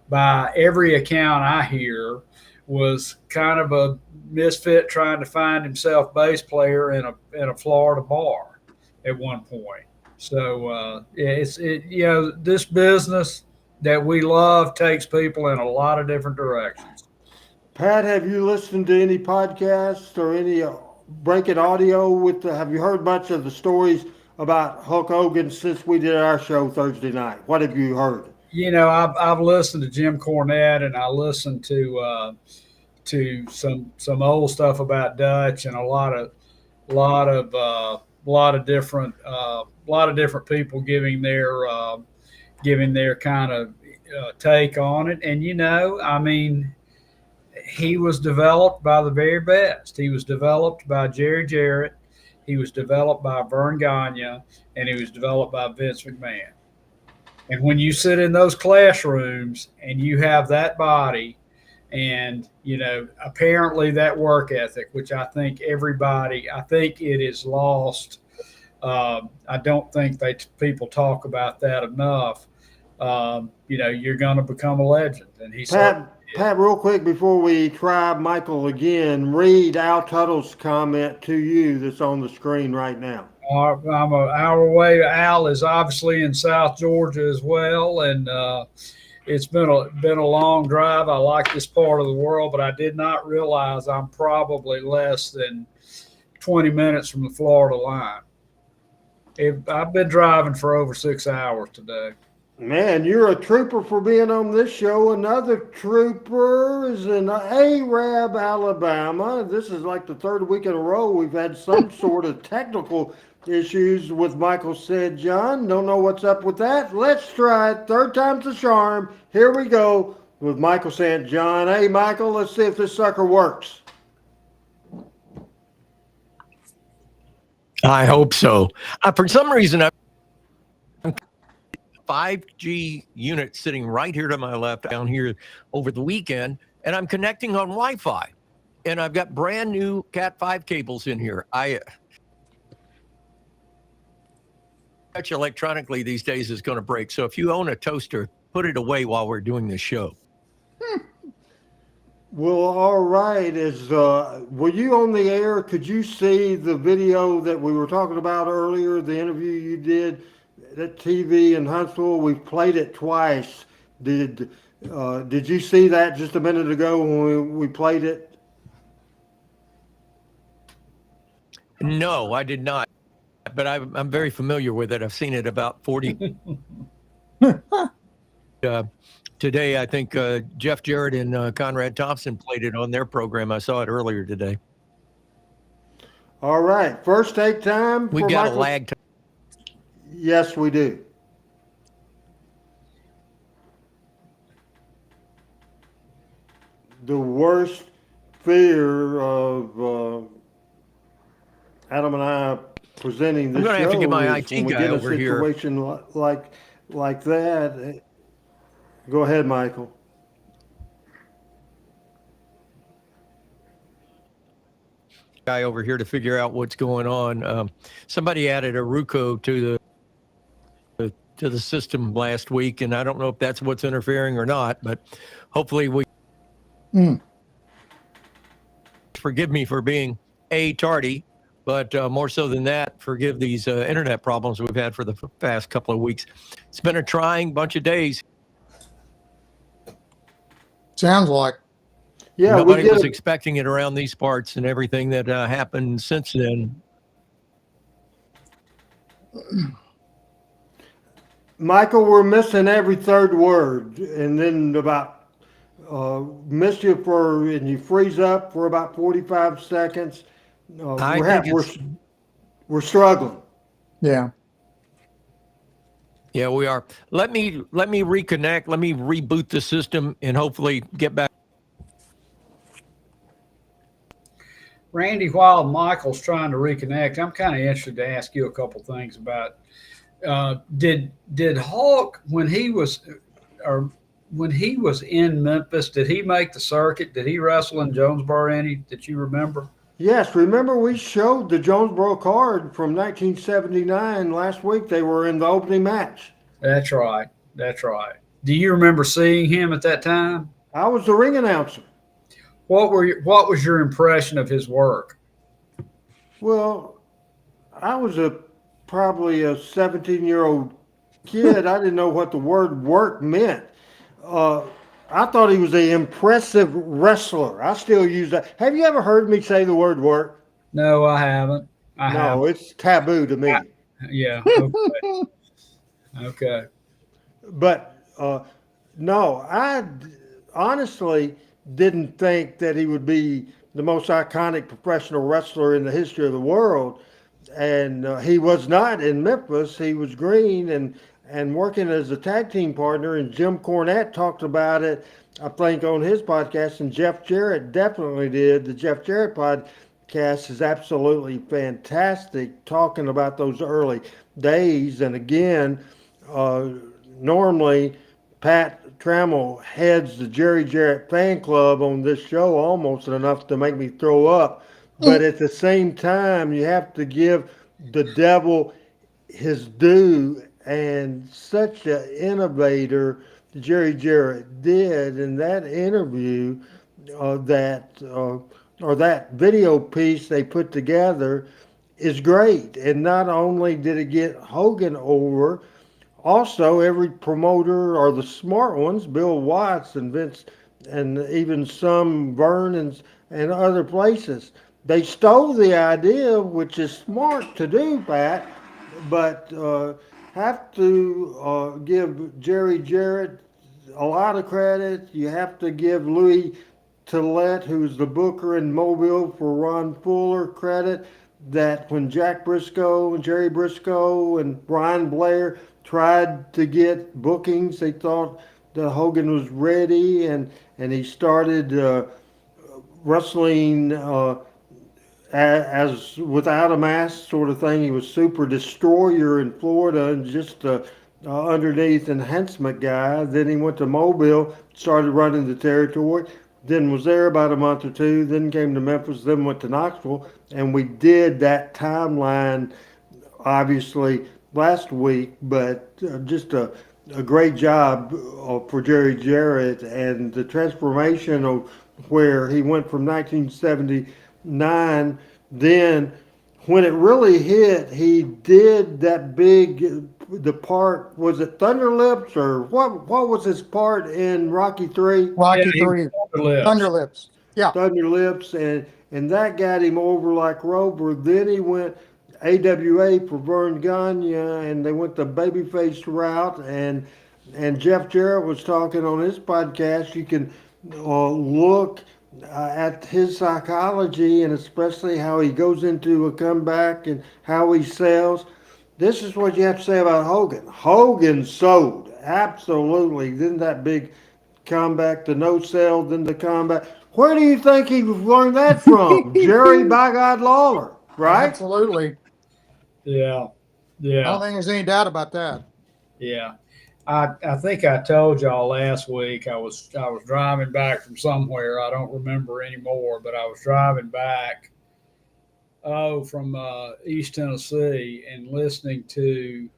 by every account I hear, was kind of a misfit trying to find himself bass player in a Florida bar at one point. So this business that we love takes people in a lot of different directions. Pat, have you listened to any podcasts or any breaking audio have you heard much of the stories about Hulk Hogan since we did our show Thursday night? What have you heard? I've listened to Jim Cornette, and I listened to some old stuff about Dutch, and a lot of lot of different people giving their kind of take on it. And I mean, he was developed by the very best. He was developed by Jerry Jarrett. He was developed by Vern Gagne, and he was developed by Vince McMahon. And when you sit in those classrooms and you have that body and, apparently that work ethic, which I think it is lost. I don't think people talk about that enough. You're going to become a legend. And Pat, real quick before we try Michael again, read Al Tuttle's comment to you that's on the screen right now. I'm an hour away. Al is obviously in South Georgia as well, and it's been a long drive. I like this part of the world, but I did not realize I'm probably less than 20 minutes from the Florida line. I've been driving for over 6 hours today. Man, you're a trooper for being on this show. Another trooper is in Arab, Alabama. This is like the third week in a row we've had some sort of technical issues with Michael St. John. Don't know what's up with that. Let's try it. Third time's the charm. Here we go with Michael St. John. Hey, Michael, let's see if this sucker works. I hope so. For some reason, I'm 5G unit sitting right here to my left down here over the weekend, and I'm connecting on Wi-Fi, and I've got brand new Cat 5 cables in here. Touch electronically these days is going to break. So if you own a toaster, put it away while we're doing this show. Well, all right. Were you on the air? Could you see the video that we were talking about earlier, the interview you did at TV in Huntsville? We've played it twice. Did you see that just a minute ago when we played it? No, I did not. But I'm very familiar with it. I've seen it about 40. Today, I think Jeff Jarrett and Conrad Thompson played it on their program. I saw it earlier today. All right. First take time. We've got a lag time. Yes, we do. The worst fear of Adam and I presenting this show. I'm going to have to get my IT when guy we get over a here. situation like that. Go ahead, Michael. Guy over here to figure out what's going on. Somebody added a Ruco to the system last week, and I don't know if that's what's interfering or not, but hopefully we forgive me for being tardy, but more so than that, forgive these internet problems we've had for the past couple of weeks. It's been a trying bunch of days. Sounds like. Yeah, nobody was expecting it around these parts, and everything that happened since then. Michael, we're missing every third word, and then missed you and you freeze up for about 45 seconds. We're struggling. Yeah. Yeah, we are. Let me reconnect. Let me reboot the system and hopefully get back. Randy, while Michael's trying to reconnect, I'm kind of interested to ask you a couple things about. Did Hulk, when he was in Memphis, did he make the circuit? Did he wrestle in Jonesboro any that you remember? Yes, remember we showed the Jonesboro card from 1979 last week. They were in the opening match. That's right. Do you remember seeing him at that time? I was the ring announcer. What was your impression of his work? Well, I was probably a 17-year-old kid. I didn't know what the word work meant. I thought he was an impressive wrestler. I still use that. Have you ever heard me say the word work? No, I haven't. It's taboo to me. Yeah. Okay. But no, I honestly didn't think that he would be the most iconic professional wrestler in the history of the world. and he was not in Memphis. He was green and working as a tag team partner. And Jim Cornette talked about it, I think, on his podcast, and Jeff Jarrett definitely did. The Jeff Jarrett podcast is absolutely fantastic, talking about those early days. And again, uh, normally Pat Trammell heads the Jerry Jarrett fan club on this show almost enough to make me throw up. But at the same time, you have to give the devil his due, and such an innovator Jerry Jarrett did in that interview, or that video piece they put together is great. And not only did it get Hogan over, also every promoter, or the smart ones, Bill Watts and Vince, and even some Vern and other places, they stole the idea, which is smart to do, Pat, but have to give Jerry Jarrett a lot of credit. You have to give Louis Tillett, who's the booker in Mobile for Ron Fuller, credit that when Jack Briscoe and Jerry Briscoe and Brian Blair tried to get bookings, they thought that Hogan was ready, and he started wrestling as without a mask sort of thing. He was Super Destroyer in Florida and just underneath enhancement guy. Then he went to Mobile, started running the territory, then was there about a month or two, then came to Memphis, then went to Knoxville. And we did that timeline, obviously, last week, but just a great job for Jerry Jarrett, and the transformation of where he went from 1979. Then when it really hit, he did that big, the part, was it Thunder Lips, or what was his part in Rocky 3? Rocky 3. Thunder Lips. Yeah. Thunder Lips, and that got him over like Rover. Then he went AWA for Vern Gagne, and they went the babyface route. And Jeff Jarrett was talking on his podcast. You can look at his psychology, and especially how he goes into a comeback and how he sells. This is what you have to say about Hogan. Hogan sold, absolutely. Then that big comeback, the no sell, then the comeback. Where do you think he learned that from? Jerry by God Lawler, right? Absolutely. Yeah. I don't think there's any doubt about that. Yeah. I think I told y'all last week I was driving back from somewhere. I don't remember anymore, but I was driving back from East Tennessee and listening to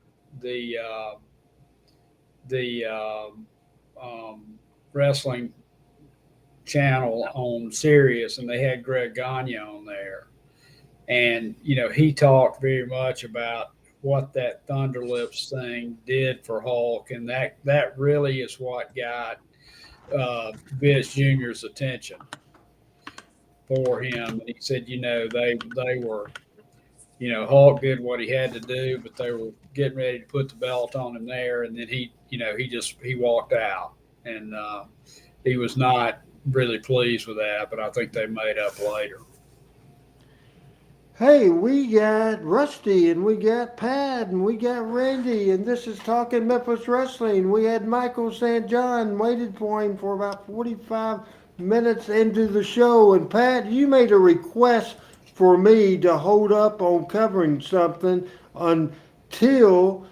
the wrestling channel on Sirius, and they had Greg Gagne on there. And, he talked very much about what that Thunder Lips thing did for Hulk, and that really is what got Vince Jr.'s attention for him. And he said, they were, Hulk did what he had to do, but they were getting ready to put the belt on him there, and then he walked out, and he was not really pleased with that, but I think they made up later. Hey, we got Rusty, and we got Pat, and we got Randy, and this is Talking Memphis Wrestling. We had Michael St. John, waited for him for about 45 minutes into the show. And Pat, you made a request for me to hold up on covering something until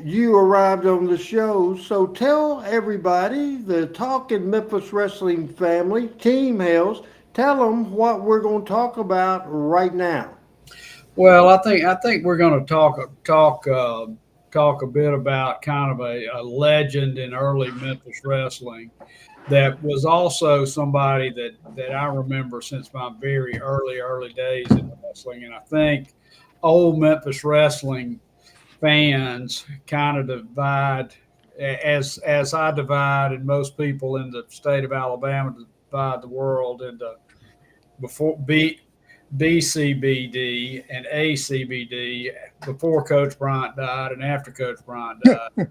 you arrived on the show. So tell everybody, the Talking Memphis Wrestling family, Team Hales, tell them what we're going to talk about right now. Well, I think we're going to talk a bit about kind of a legend in early Memphis wrestling that was also somebody that I remember since my very early days in wrestling. And I think old Memphis wrestling fans kind of divide, as I divide, and most people in the state of Alabama divide the world into BCBD and ACBD, before Coach Bryant died and after Coach Bryant died.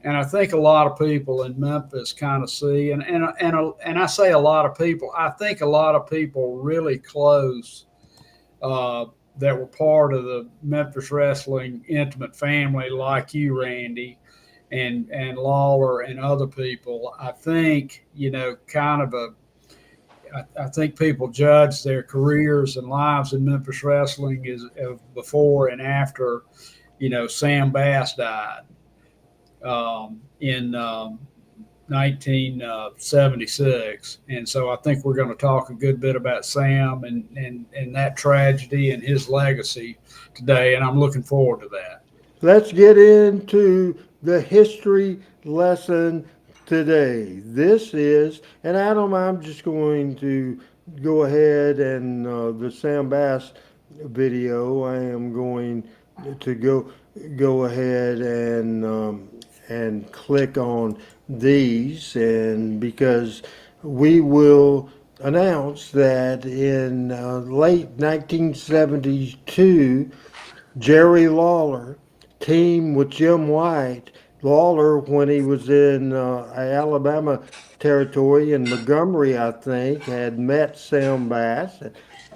And I think a lot of people in Memphis kind of see, and I say a lot of people, I think a lot of people really close that were part of the Memphis Wrestling intimate family, like you, Randy, and Lawler and other people. I think, I think people judge their careers and lives in Memphis wrestling is before and after, Sam Bass died in 1976. And so I think we're going to talk a good bit about Sam and that tragedy and his legacy today. And I'm looking forward to that. Let's get into the history lesson today. This is, and Adam, I'm just going to go ahead and the Sam Bass video, I am going to go ahead and click on these, and because we will announce that in late 1972, Jerry Lawler teamed with Jim White. Lawler, when he was in Alabama territory in Montgomery, I think, had met Sam Bass.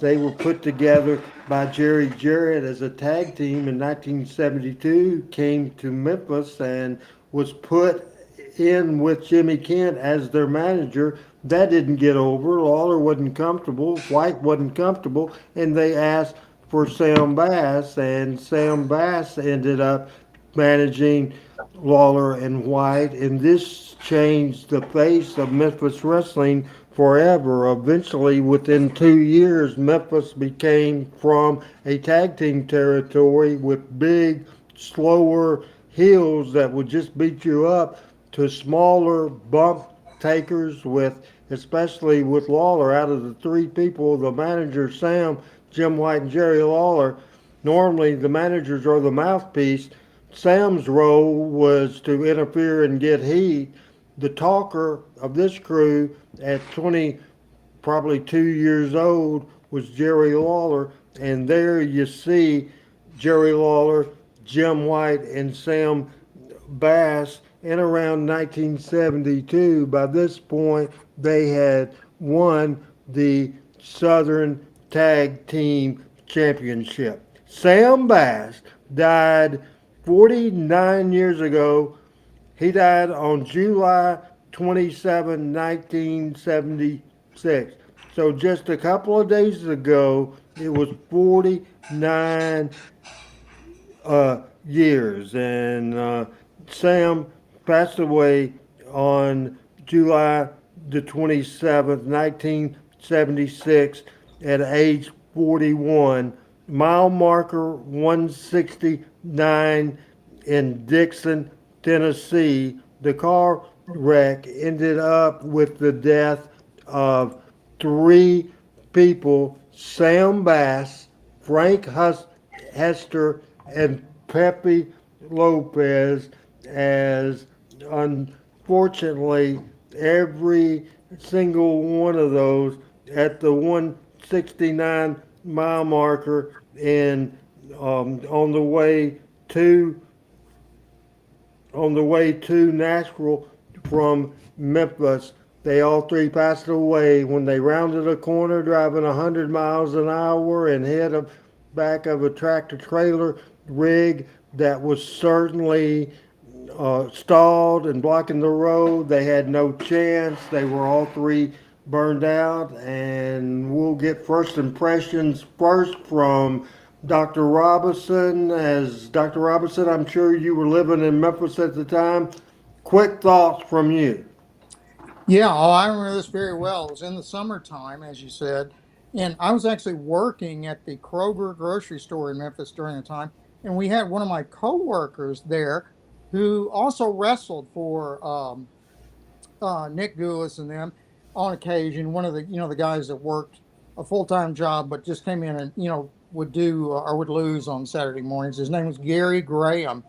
They were put together by Jerry Jarrett as a tag team in 1972, came to Memphis and was put in with Jimmy Kent as their manager. That didn't get over. Lawler wasn't comfortable. White wasn't comfortable, and they asked for Sam Bass, and Sam Bass ended up managing Lawler and White, and this changed the face of Memphis wrestling forever. Eventually, within 2 years, Memphis became from a tag team territory with big, slower heels that would just beat you up to smaller bump takers with, especially with Lawler. Out of the three people, the manager, Sam, Jim White, and Jerry Lawler, normally the managers are the mouthpiece. Sam's role was to interfere and get heat. The talker of this crew at 20, probably 2 years old, was Jerry Lawler. And there you see Jerry Lawler, Jim White, and Sam Bass in around 1972. By this point, they had won the Southern Tag Team Championship. Sam Bass died 49 years ago. He died on July 27, 1976. So just a couple of days ago, it was 49 years. And Sam passed away on July the 27th, 1976, at age 41. Mile marker 169 in Dixon, Tennessee. The car wreck ended up with the death of three people: Sam Bass, Frank Hester, and Pepe Lopez, as unfortunately every single one of those at the 169 mile marker and on the way to Nashville from Memphis. They all three passed away when they rounded a corner driving 100 miles an hour and hit the back of a tractor trailer rig that was certainly stalled and blocking the road. They had no chance. They were all three burned out, and we'll get first impressions first from Dr. Robinson. As Dr. Robinson, I'm sure you were living in Memphis at the time. Quick thoughts from you. Yeah, I remember this very well. It was in the summertime, as you said, and I was actually working at the Kroger grocery store in Memphis during the time, and we had one of my coworkers there who also wrestled for Nick Goulis and them on occasion. One of the the guys that worked a full-time job but just came in and would do or would lose on Saturday mornings. His name was Gary Graham,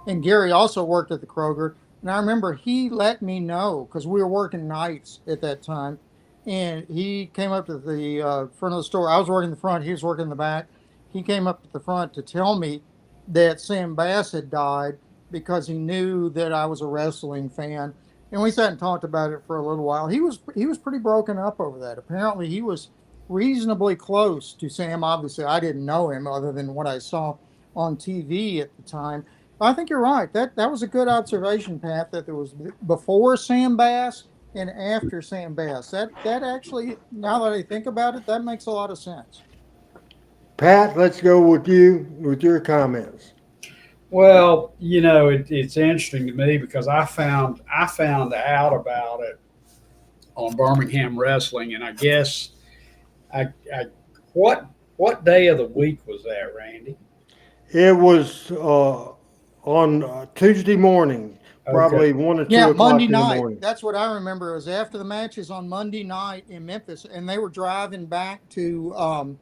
and Gary also worked at the Kroger. And I remember he let me know, because we were working nights at that time, and he came up to the front of the store. I was working the front, he was working the back. He came up to the front to tell me that Sam Bass had died, because he knew that I was a wrestling fan. And we sat and talked about it for a little while. He was pretty broken up over that. Apparently he was reasonably close to Sam. Obviously, I didn't know him other than what I saw on TV at the time. But I think you're right. That was a good observation, Pat, that there was before Sam Bass and after Sam Bass. That actually, now that I think about it, that makes a lot of sense. Pat, let's go with you with your comments. Well, it's interesting to me because I found out about it on Birmingham Wrestling, and I guess I what day of the week was that, Randy? It was on Tuesday morning, Okay. probably 1 or 2 Yeah, o'clock Monday in the night. morning. That's what I remember. It was after the matches on Monday night in Memphis, and they were driving back to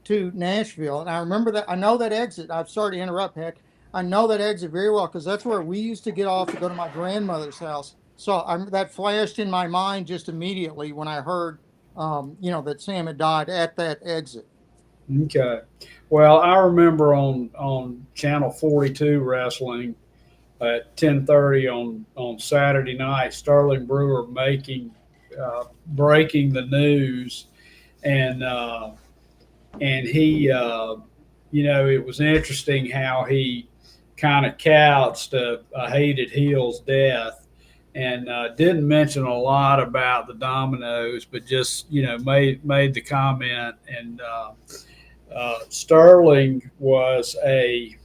Nashville. And I remember that. I know that exit. I'm sorry to interrupt, Heck. I know that exit very well because that's where we used to get off to go to my grandmother's house. So that flashed in my mind just immediately when I heard, that Sam had died at that exit. Okay. Well, I remember on Channel 42 Wrestling at 10:30 on Saturday night, Sterling Brewer breaking the news, and he it was interesting how he kind of couched a hated heel's death, and didn't mention a lot about the Dominoes, but just made the comment. And Sterling was a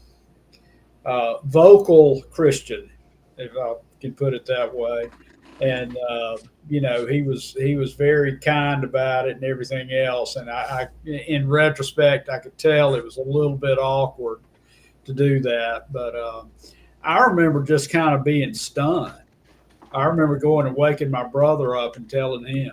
vocal Christian, if I can put it that way, and he was very kind about it and everything else. And I in retrospect, I could tell it was a little bit awkward to do that, but I remember just kind of being stunned. I remember going and waking my brother up and telling him.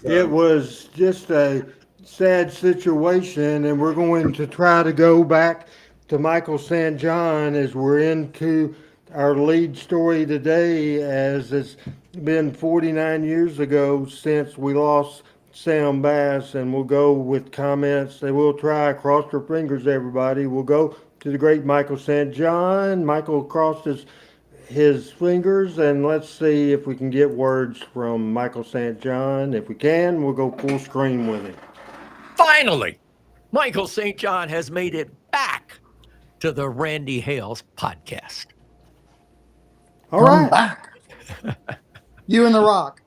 It was just a sad situation, and we're going to try to go back to Michael St. John as we're into our lead story today, as it's been 49 years ago since we lost Sam Bass, and we'll go with comments. And we'll try. Cross your fingers, everybody. We'll go to the great Michael St. John. Michael crossed his fingers, and let's see if we can get words from Michael St. John. If we can, we'll go full screen with him. Finally, Michael St. John has made it back to the Randy Hales podcast. All right. Back. You and The Rock.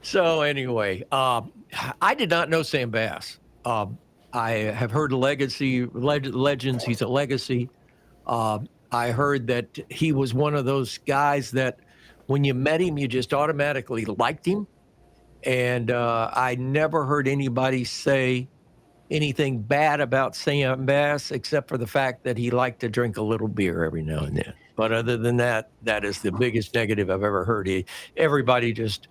So anyway, I did not know Sam Bass. I have heard legends. He's a legacy. I heard that he was one of those guys that when you met him, you just automatically liked him. And I never heard anybody say anything bad about Sam Bass, except for the fact that he liked to drink a little beer every now and then. But other than that, that is the biggest negative I've ever heard. Everybody just,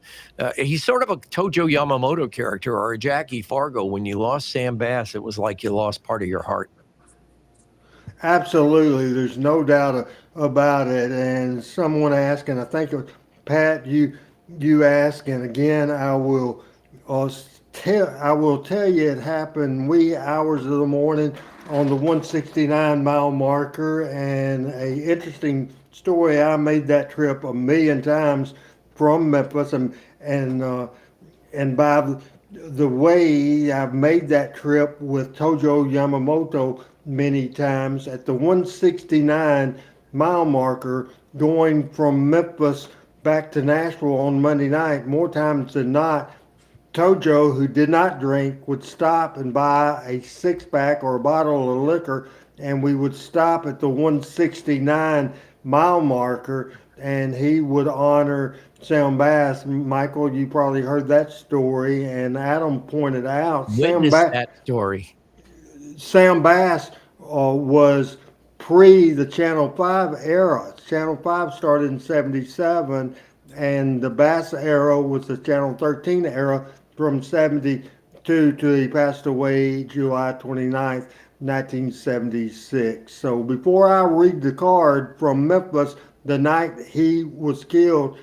he's sort of a Tojo Yamamoto character or a Jackie Fargo. When you lost Sam Bass, it was like you lost part of your heart. Absolutely. There's no doubt about it. And someone asked, and I think it was Pat, you asked, and again, I will tell you it happened wee hours of the morning on the 169 mile marker. And a interesting story, I made that trip a million times from Memphis, and by the way, I've made that trip with Tojo Yamamoto many times at the 169 mile marker, going from Memphis back to Nashville on Monday night. More times than not, Tojo, who did not drink, would stop and buy a six-pack or a bottle of liquor, and we would stop at the 169 mile marker, and he would honor Sam Bass. Michael, you probably heard that story, and Adam pointed out That story. Sam Bass was pre the Channel 5 era. Channel 5 started in 77, and the Bass era was the Channel 13 era from 72 to he passed away July 29th, 1976. So before I read the card from Memphis, the night he was killed,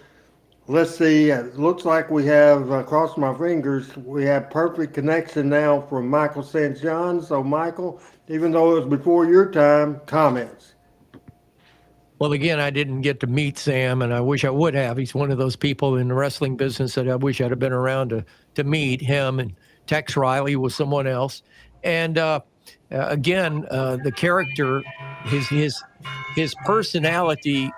let's see, it looks like we have, crossed my fingers, we have perfect connection now from Michael St. John. So Michael, even though it was before your time, comments. Well, again, I didn't get to meet Sam, and I wish I would have. He's one of those people in the wrestling business that I wish I'd have been around to meet him. And Tex Riley was someone else. And again, the character, his personality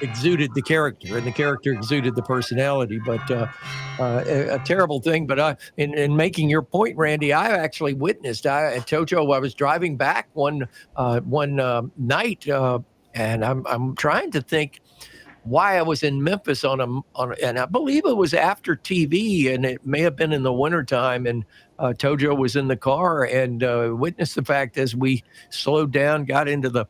exuded the character, and the character exuded the personality. But a terrible thing. But in making your point, Randy, I actually witnessed. At Tojo, I was driving back one night. And I'm trying to think why I was in Memphis and I believe it was after TV, and it may have been in the wintertime, and Tojo was in the car and witnessed the fact as we slowed down, got into the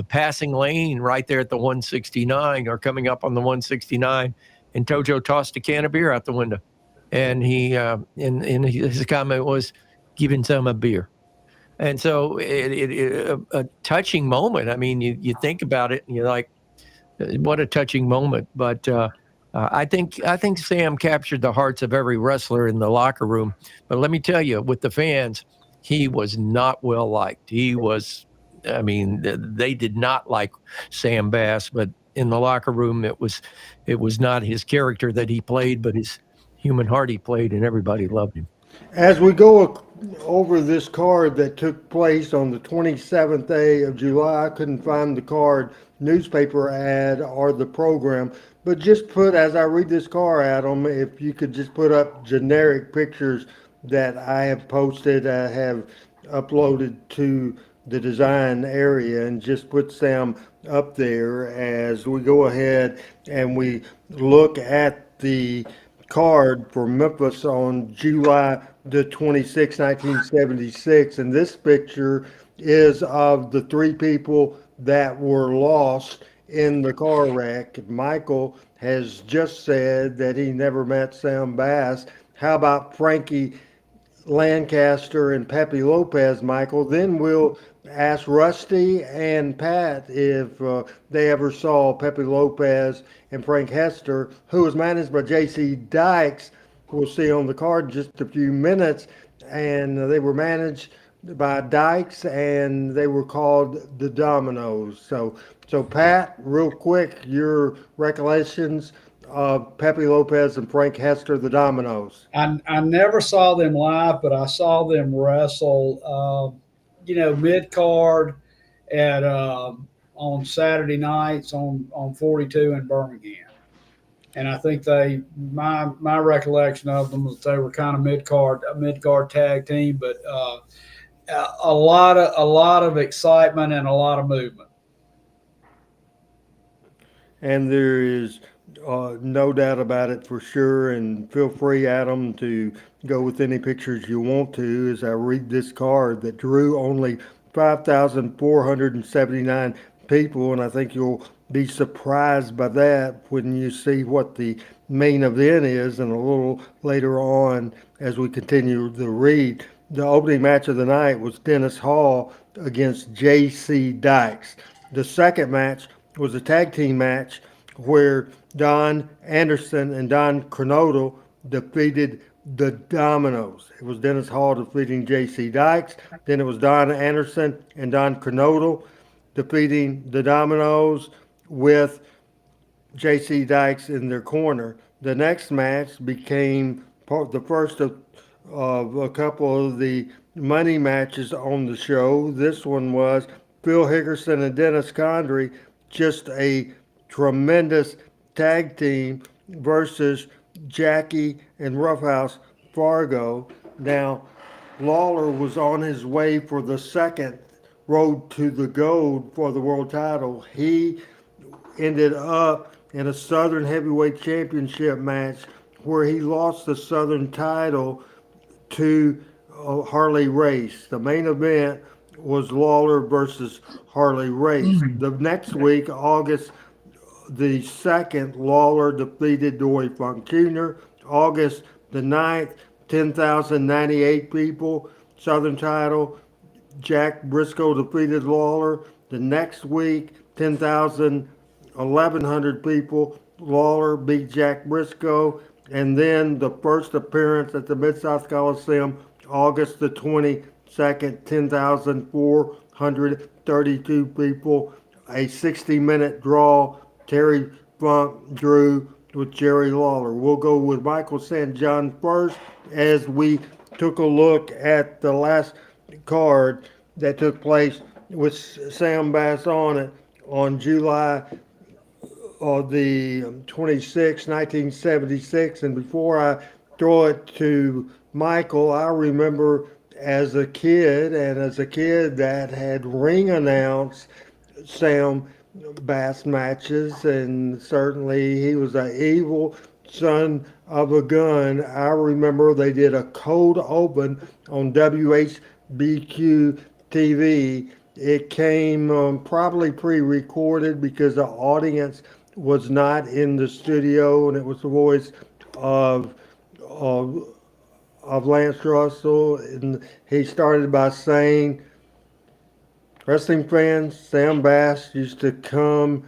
passing lane right there at the 169 or coming up on the 169, and Tojo tossed a can of beer out the window, and he and his comment was, "Giving some a beer." And so a touching moment. I mean, you think about it and you're like, what a touching moment. But I think Sam captured the hearts of every wrestler in the locker room. But let me tell you, with the fans, he was not well liked. They did not like Sam Bass, but in the locker room, it was not his character that he played, but his human heart he played, and everybody loved him. As we go over this card that took place on the 27th day of July, I couldn't find the card, newspaper ad, or the program, but just put, as I read this card, Adam, if you could just put up generic pictures that I have posted, I have uploaded to the design area, and just put Sam up there as we go ahead and we look at the card for Memphis on July the 26th, 1976. And this picture is of the three people that were lost in the car wreck. Michael has just said that he never met Sam Bass. How about Frankie Lancaster and Pepe Lopez, Michael? Then we'll ask Rusty and Pat if they ever saw Pepe Lopez and Frank Hester, who was managed by J.C. Dykes. We'll see on the card in just a few minutes. And they were managed by Dykes, and they were called the Dominoes. So Pat, real quick, your recollections of Pepe Lopez and Frank Hester, the Dominoes. I never saw them live, but I saw them wrestle, mid-card at on Saturday nights on 42 in Birmingham. And I think my recollection of them was they were kind of a mid-card tag team, but a lot of excitement and a lot of movement. And there is no doubt about it for sure. And feel free, Adam, to go with any pictures you want to as I read this card that drew only 5,479 people. And I think you'll be surprised by that when you see what the main event is, and a little later on as we continue to read. The opening match of the night was Dennis Hall against J.C. Dykes. The second match was a tag team match where Don Anderson and Don Cronodle defeated the Dominoes. It was Dennis Hall defeating J.C. Dykes. Then it was Don Anderson and Don Cronodle defeating the Dominoes with J.C. Dykes in their corner. The next match became the first of a couple of the money matches on the show. This one was Phil Hickerson and Dennis Condrey, just a tremendous tag team, versus Jackie and Roughhouse Fargo. Now, Lawler was on his way for the second road to the gold for the world title. He ended up in a Southern Heavyweight Championship match where he lost the Southern title to Harley Race. The main event was Lawler versus Harley Race. The next week, August the 2nd, Lawler defeated Dory Funk Jr. August the 9th, 10,098 people, Southern title. Jack Briscoe defeated Lawler. The next week, 1,100 people, Lawler beat Jack Briscoe. And then the first appearance at the Mid-South Coliseum, August the 22nd, 10,432 people. a 60-minute draw. Terry Funk drew with Jerry Lawler. We'll go with Michael St. John first as we took a look at the last card that took place with Sam Bass on it on July the 26th, 1976. And before I throw it to Michael, I remember as a kid that had ring announced Sam Bass matches, and certainly he was an evil son of a gun. I remember they did a cold open on WHBQ TV. It came probably pre-recorded because the audience was not in the studio, and it was the voice of of, of Lance Russell, and he started by saying, "Wrestling fans, Sam Bass used to come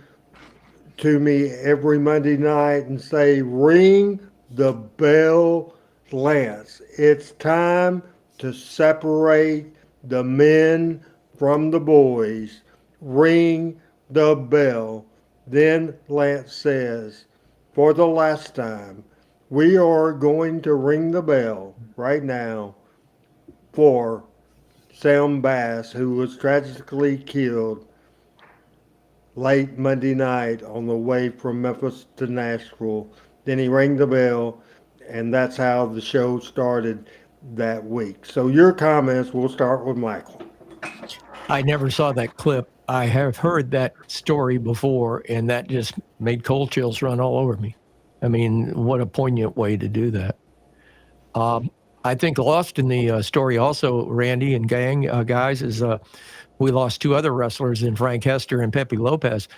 to me every Monday night and say, 'Ring the bell, Lance. It's time to separate the men from the boys. Ring the bell.' Then Lance says, 'For the last time, we are going to ring the bell right now for Sam Bass, who was tragically killed late Monday night on the way from Memphis to Nashville.' Then he rang the bell, and that's how the show started that week. So your comments, we'll start with Michael. I never saw that clip. I have heard that story before, and that just made cold chills run all over me. I mean, what a poignant way to do that. I think lost in the story also, Randy and gang guys, is we lost two other wrestlers in Frank Hester and Pepe Lopez.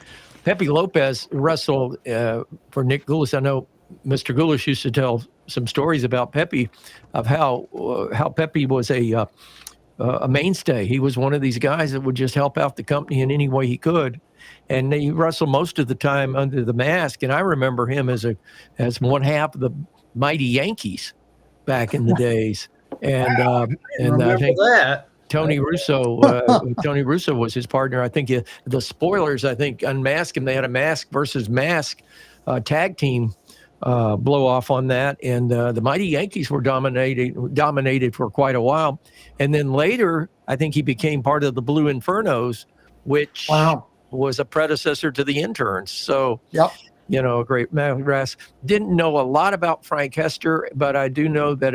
Pepe Lopez wrestled for Nick Gulas. I know Mr. Gulas used to tell some stories about Pepe, of how Pepe was a mainstay. He was one of these guys that would just help out the company in any way he could. And he wrestled most of the time under the mask. And I remember him as one half of the Mighty Yankees back in the days. And Wow, and I think that. Tony Russo was his partner. I think the Spoilers, I think, unmasked him. They had a mask versus mask tag team blow off on that, and the Mighty Yankees were dominated for quite a while. And then later, I think he became part of the Blue Infernos, which was a predecessor to the Interns. So, Yep. You know, a great Rass. Didn't know a lot about Frank Hester, but I do know that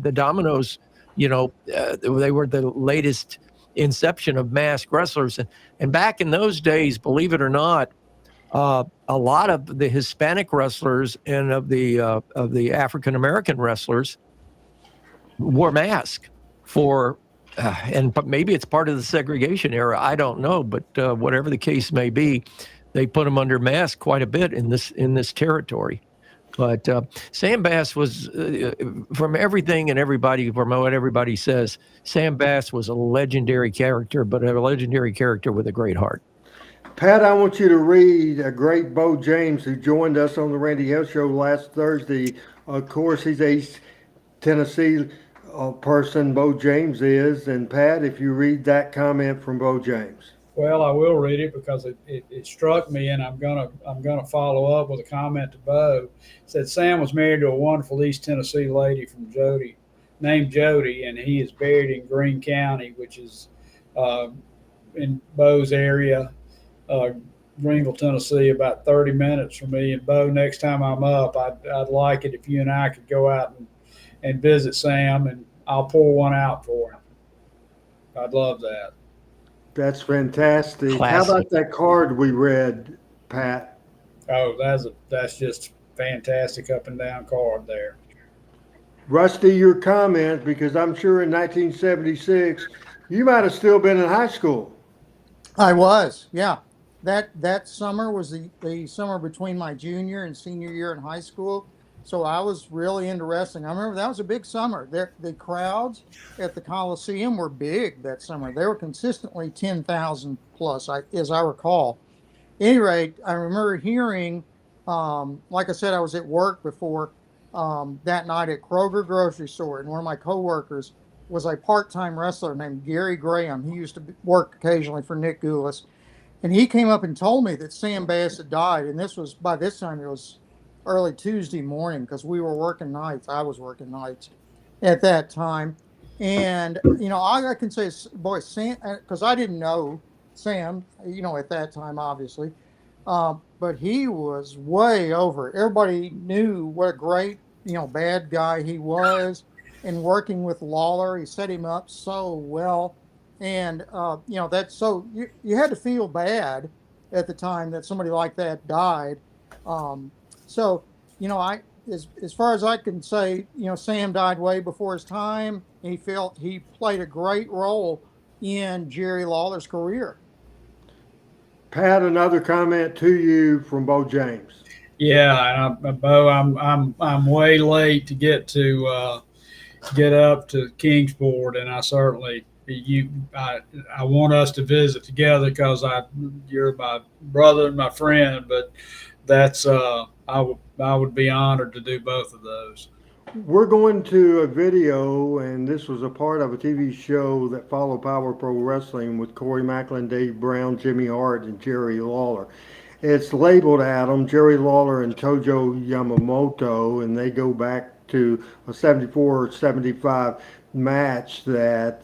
the Dominoes, they were the latest inception of masked wrestlers. And back in those days, believe it or not, a lot of the Hispanic wrestlers and of the African American wrestlers wore masks for, and maybe it's part of the segregation era. I don't know, but whatever the case may be, they put them under mask quite a bit in this territory. But Sam Bass was, from everything and everybody, from what everybody says, Sam Bass was a legendary character, but a legendary character with a great heart. Pat, I want you to read a great Bo James, who joined us on the Randy Hales show last Thursday. Of course, he's a East Tennessee person, Bo James is. And Pat, if you read that comment from Bo James. Well, I will read it because it struck me, and I'm gonna follow up with a comment to Bo. It said Sam was married to a wonderful East Tennessee lady named Jody, and he is buried in Greene County, which is in Bo's area. Greenville, Tennessee, about 30 minutes from me. And Bo, next time I'm up, I'd like it if you and I could go out and visit Sam, and I'll pour one out for him. I'd love that. That's fantastic. Classic. How about that card we read, Pat? Oh, that's just fantastic up and down card there. Rusty, your comment, because I'm sure in 1976 you might have still been in high school. I was, yeah. That summer was the summer between my junior and senior year in high school. So I was really into wrestling. I remember that was a big summer. The crowds at the Coliseum were big that summer. They were consistently 10,000 plus, as I recall. At any rate, I remember hearing, like I said, I was at work before that night at Kroger grocery store, and one of my coworkers was a part-time wrestler named Gary Graham. He used to work occasionally for Nick Gulas. And he came up and told me that Sam Bass had died. And by this time, it was early Tuesday morning because we were working nights. I was working nights at that time. And, all I can say is, boy, Sam, because I didn't know Sam, at that time, obviously. But he was way over. Everybody knew what a great, bad guy he was. And working with Lawler, he set him up so well. And, that's so you had to feel bad at the time that somebody like that died. So, as far as I can say, Sam died way before his time. He felt he played a great role in Jerry Lawler's career. Pat, another comment to you from Bo James. Yeah, and Bo, I'm way late to get up to Kingsport, and I certainly I want us to visit together because you're my brother and my friend. But that's I would be honored to do both of those. We're going to a video, and this was a part of a TV show that followed Power Pro Wrestling with Corey Macklin, Dave Brown, Jimmy Hart, and Jerry Lawler. It's labeled, Adam, Jerry Lawler and Tojo Yamamoto, and they go back to a 74-75 match that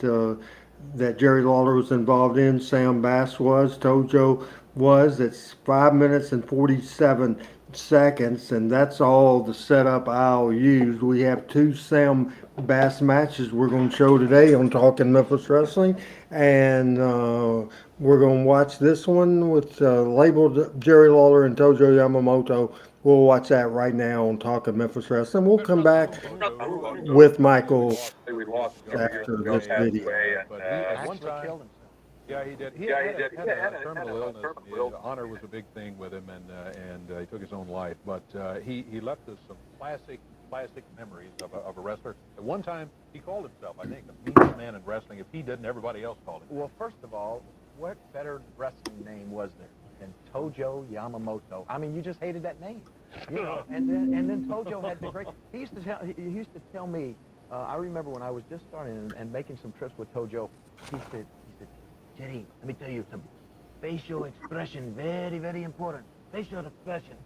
Jerry Lawler was involved in. Sam Bass was, Tojo was. It's 5 minutes and 47 seconds, and that's all the setup I'll use. We have two Sam Bass matches we're going to show today on Talking Memphis Wrestling, and we're going to watch this one with labeled Jerry Lawler and Tojo Yamamoto. We'll watch that right now on Talking Memphis Wrestling. We'll come back with Michael after this video. Yeah, he did. He had a terminal illness. Honor was a big thing with him, and he took his own life. But he left us some classic memories of a wrestler. At one time, he called himself, I think, the meanest man in wrestling. If he didn't, everybody else called him. Well, first of all, what better wrestling name was there than Tojo Yamamoto? I mean, you just hated that name, And then Tojo had the great. He used to tell me. I remember when I was just starting and making some trips with Tojo. He said. Jerry, let me tell you something. Facial expression, very, very important. Facial expression.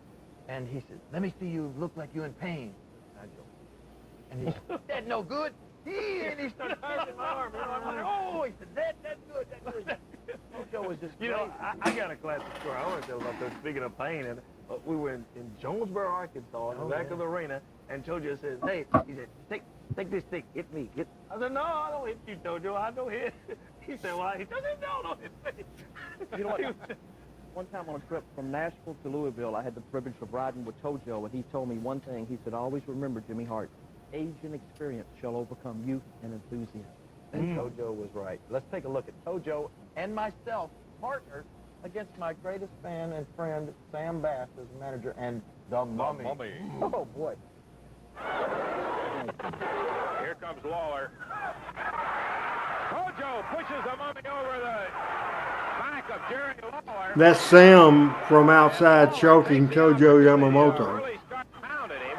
And he said, let me see you look like you're in pain. I go, and he said, that's no good. And he started touching my arm. And I'm like, oh, he said, that's good, that's good. Tojo was just great. I got a classic story I want to tell about this. Speaking of pain, and we were in Jonesboro, Arkansas, in the back of the arena, and Tojo says, hey, he said, take this stick, hit me. I said, no, I don't hit you, Tojo. I don't hit. He said, well, he doesn't know, don't hit me. You know what? One time on a trip from Nashville to Louisville, I had the privilege of riding with Tojo, and he told me one thing. He said, always remember, Jimmy Hart, age and experience shall overcome youth and enthusiasm. And Tojo was right. Let's take a look at Tojo and myself, partnered against my greatest fan and friend, Sam Bass, as manager, and the Mummy. Oh, boy. Here comes Lawler. Tojo pushes the Mummy over the back of Jerry Lawler. That's Sam from outside choking Tojo Yamamoto. Really start pounding him.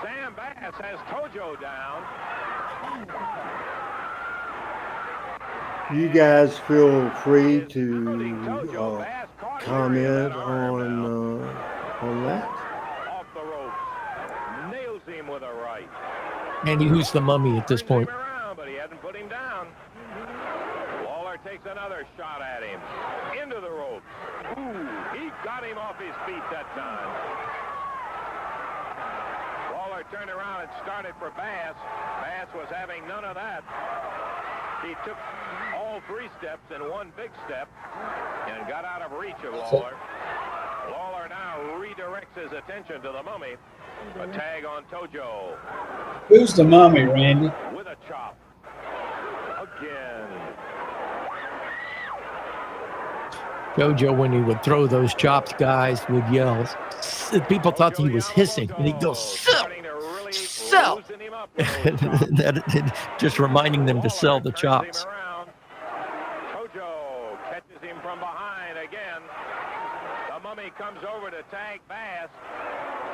Sam Bass has Tojo down. You guys feel free to comment on that. Off the ropes. Nails him with a right. Andy, who's the Mummy at this point? But he hasn't put him down. Lawler takes another shot at him. Into the ropes. Ooh, he got him off his feet that time. Lawler turned around and started for Bass. Bass was having none of that. He took all three steps and one big step and got out of reach of Lawler. Lawler now redirects his attention to the Mummy. A tag on Tojo. Who's the Mummy, Randy? With a chop. Again. Tojo, when he would throw those chops, guys would yell. People thought he was hissing, and he'd go, sell! Just reminding them to sell the chops. Tojo catches him from behind again. The Mummy comes over to tag Bass,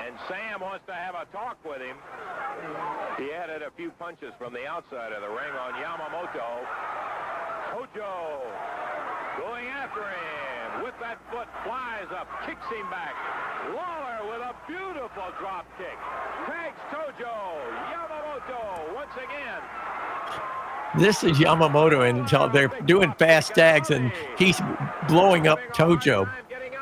and Sam wants to have a talk with him. He added a few punches from the outside of the ring on Yamamoto. Tojo going after him. that foot, flies up, kicks him back. Lawler with a beautiful drop kick. Tags Tojo Yamamoto once again. This is Yamamoto, and they're doing fast tags, and he's blowing up Tojo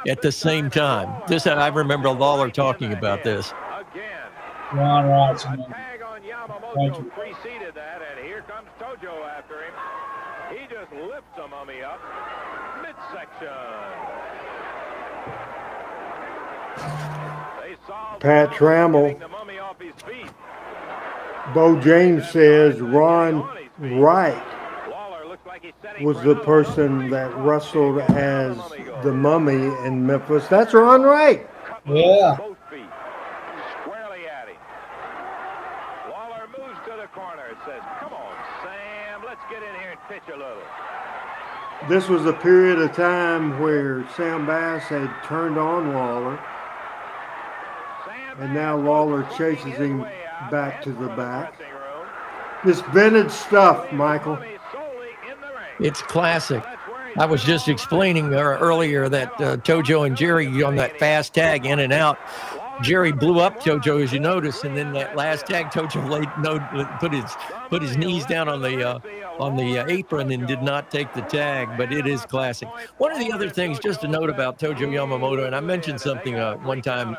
at the same time. I remember Lawler talking about this. Ron Watson. Tag on Yamamoto preceded that, and here comes Tojo after him. He just lifts the mummy up midsection. Pat Trammell. Bo James says Ron Wright was the person that wrestled as the Mummy in Memphis. That's Ron Wright. Yeah. Squarely at him. Lawler moves to the corner. Says, "Come on, Sam, let's get in here and pitch a little." This was a period of time where Sam Bass had turned on Lawler, and now Lawler chases him back to the back. This vintage stuff, Michael. It's classic. I was just explaining earlier that Tojo and Jerry on that fast tag in and out. Jerry blew up Tojo, as you notice, and then that last tag, Tojo put his knees down on the apron and did not take the tag. But it is classic. One of the other things, just a note about Tojo Yamamoto, and I mentioned something one time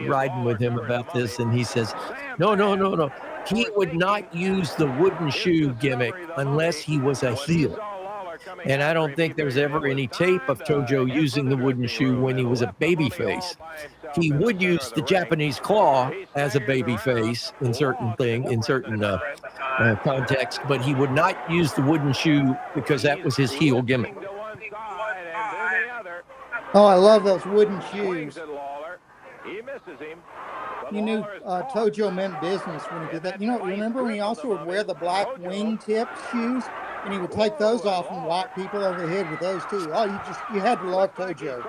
riding with him about this, and he says, no. He would not use the wooden shoe gimmick unless he was a heel. And I don't think there's ever any tape of Tojo using the wooden shoe when he was a babyface. He would use the Japanese claw as a babyface in certain context, but he would not use the wooden shoe because that was his heel gimmick. Oh, I love those wooden shoes. He misses him. You knew Tojo meant business when he did that. Remember when he also would wear the black wingtip shoes? And he would take those off and whack people over the head with those too. Oh, you had to love Tojo.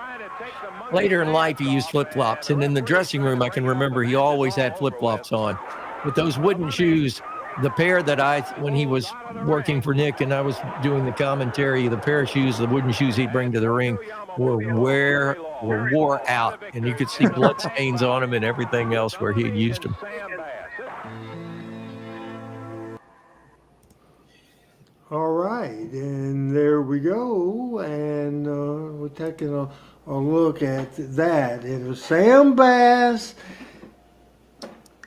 Later in life, he used flip-flops. And in the dressing room, I can remember he always had flip-flops on. With those wooden shoes, the pair that when he was working for Nick and I was doing the commentary, the pair of shoes, the wooden shoes he'd bring to the ring were wore out. And you could see blood stains on them and everything else where he had used them. All right, and there we go, and we're taking a look at that. It was Sam Bass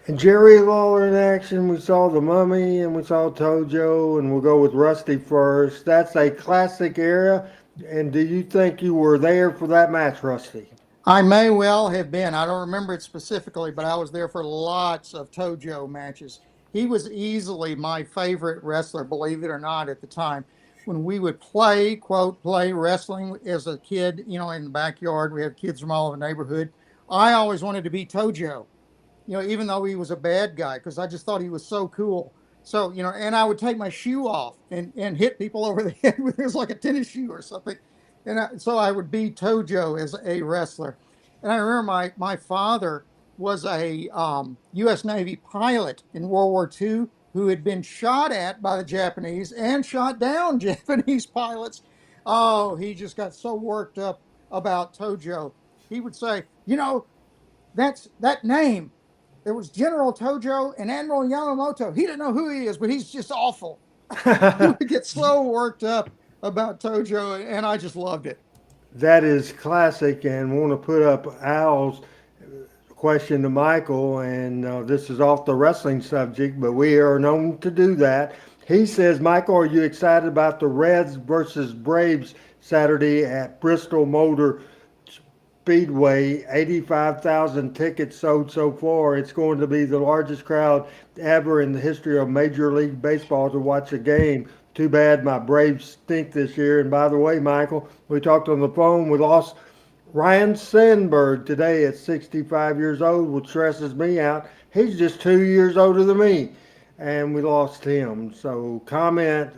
and Jerry Lawler in action. We saw the Mummy and we saw Tojo, and we'll go with Rusty first. That's a classic era, and do you think you were there for that match, Rusty? I may well have been. I don't remember it specifically, but I was there for lots of Tojo matches. He was easily my favorite wrestler, believe it or not, at the time. When we would play wrestling as a kid, in the backyard, we had kids from all over the neighborhood. I always wanted to be Tojo, even though he was a bad guy, because I just thought he was so cool. So, and I would take my shoe off and hit people over the head with it was like a tennis shoe or something. And so I would be Tojo as a wrestler. And I remember my father was a U.S. Navy pilot in World War II who had been shot at by the Japanese and shot down Japanese pilots. Oh, he just got so worked up about Tojo. He would say, that's that name. There was General Tojo and Admiral Yamamoto. He didn't know who he is, but he's just awful. He would get so worked up about Tojo, and I just loved it. That is classic, and want to put up Al's question to Michael, and this is off the wrestling subject, but we are known to do that. He says, Michael, are you excited about the Reds versus Braves Saturday at Bristol Motor Speedway? 85,000 tickets sold so far. It's going to be the largest crowd ever in the history of Major League Baseball to watch a game. Too bad my Braves stink this year. And by the way, Michael, we talked on the phone. We lost Ryan Sandberg today at 65 years old, which stresses me out. He's just 2 years older than me, and we lost him. So comment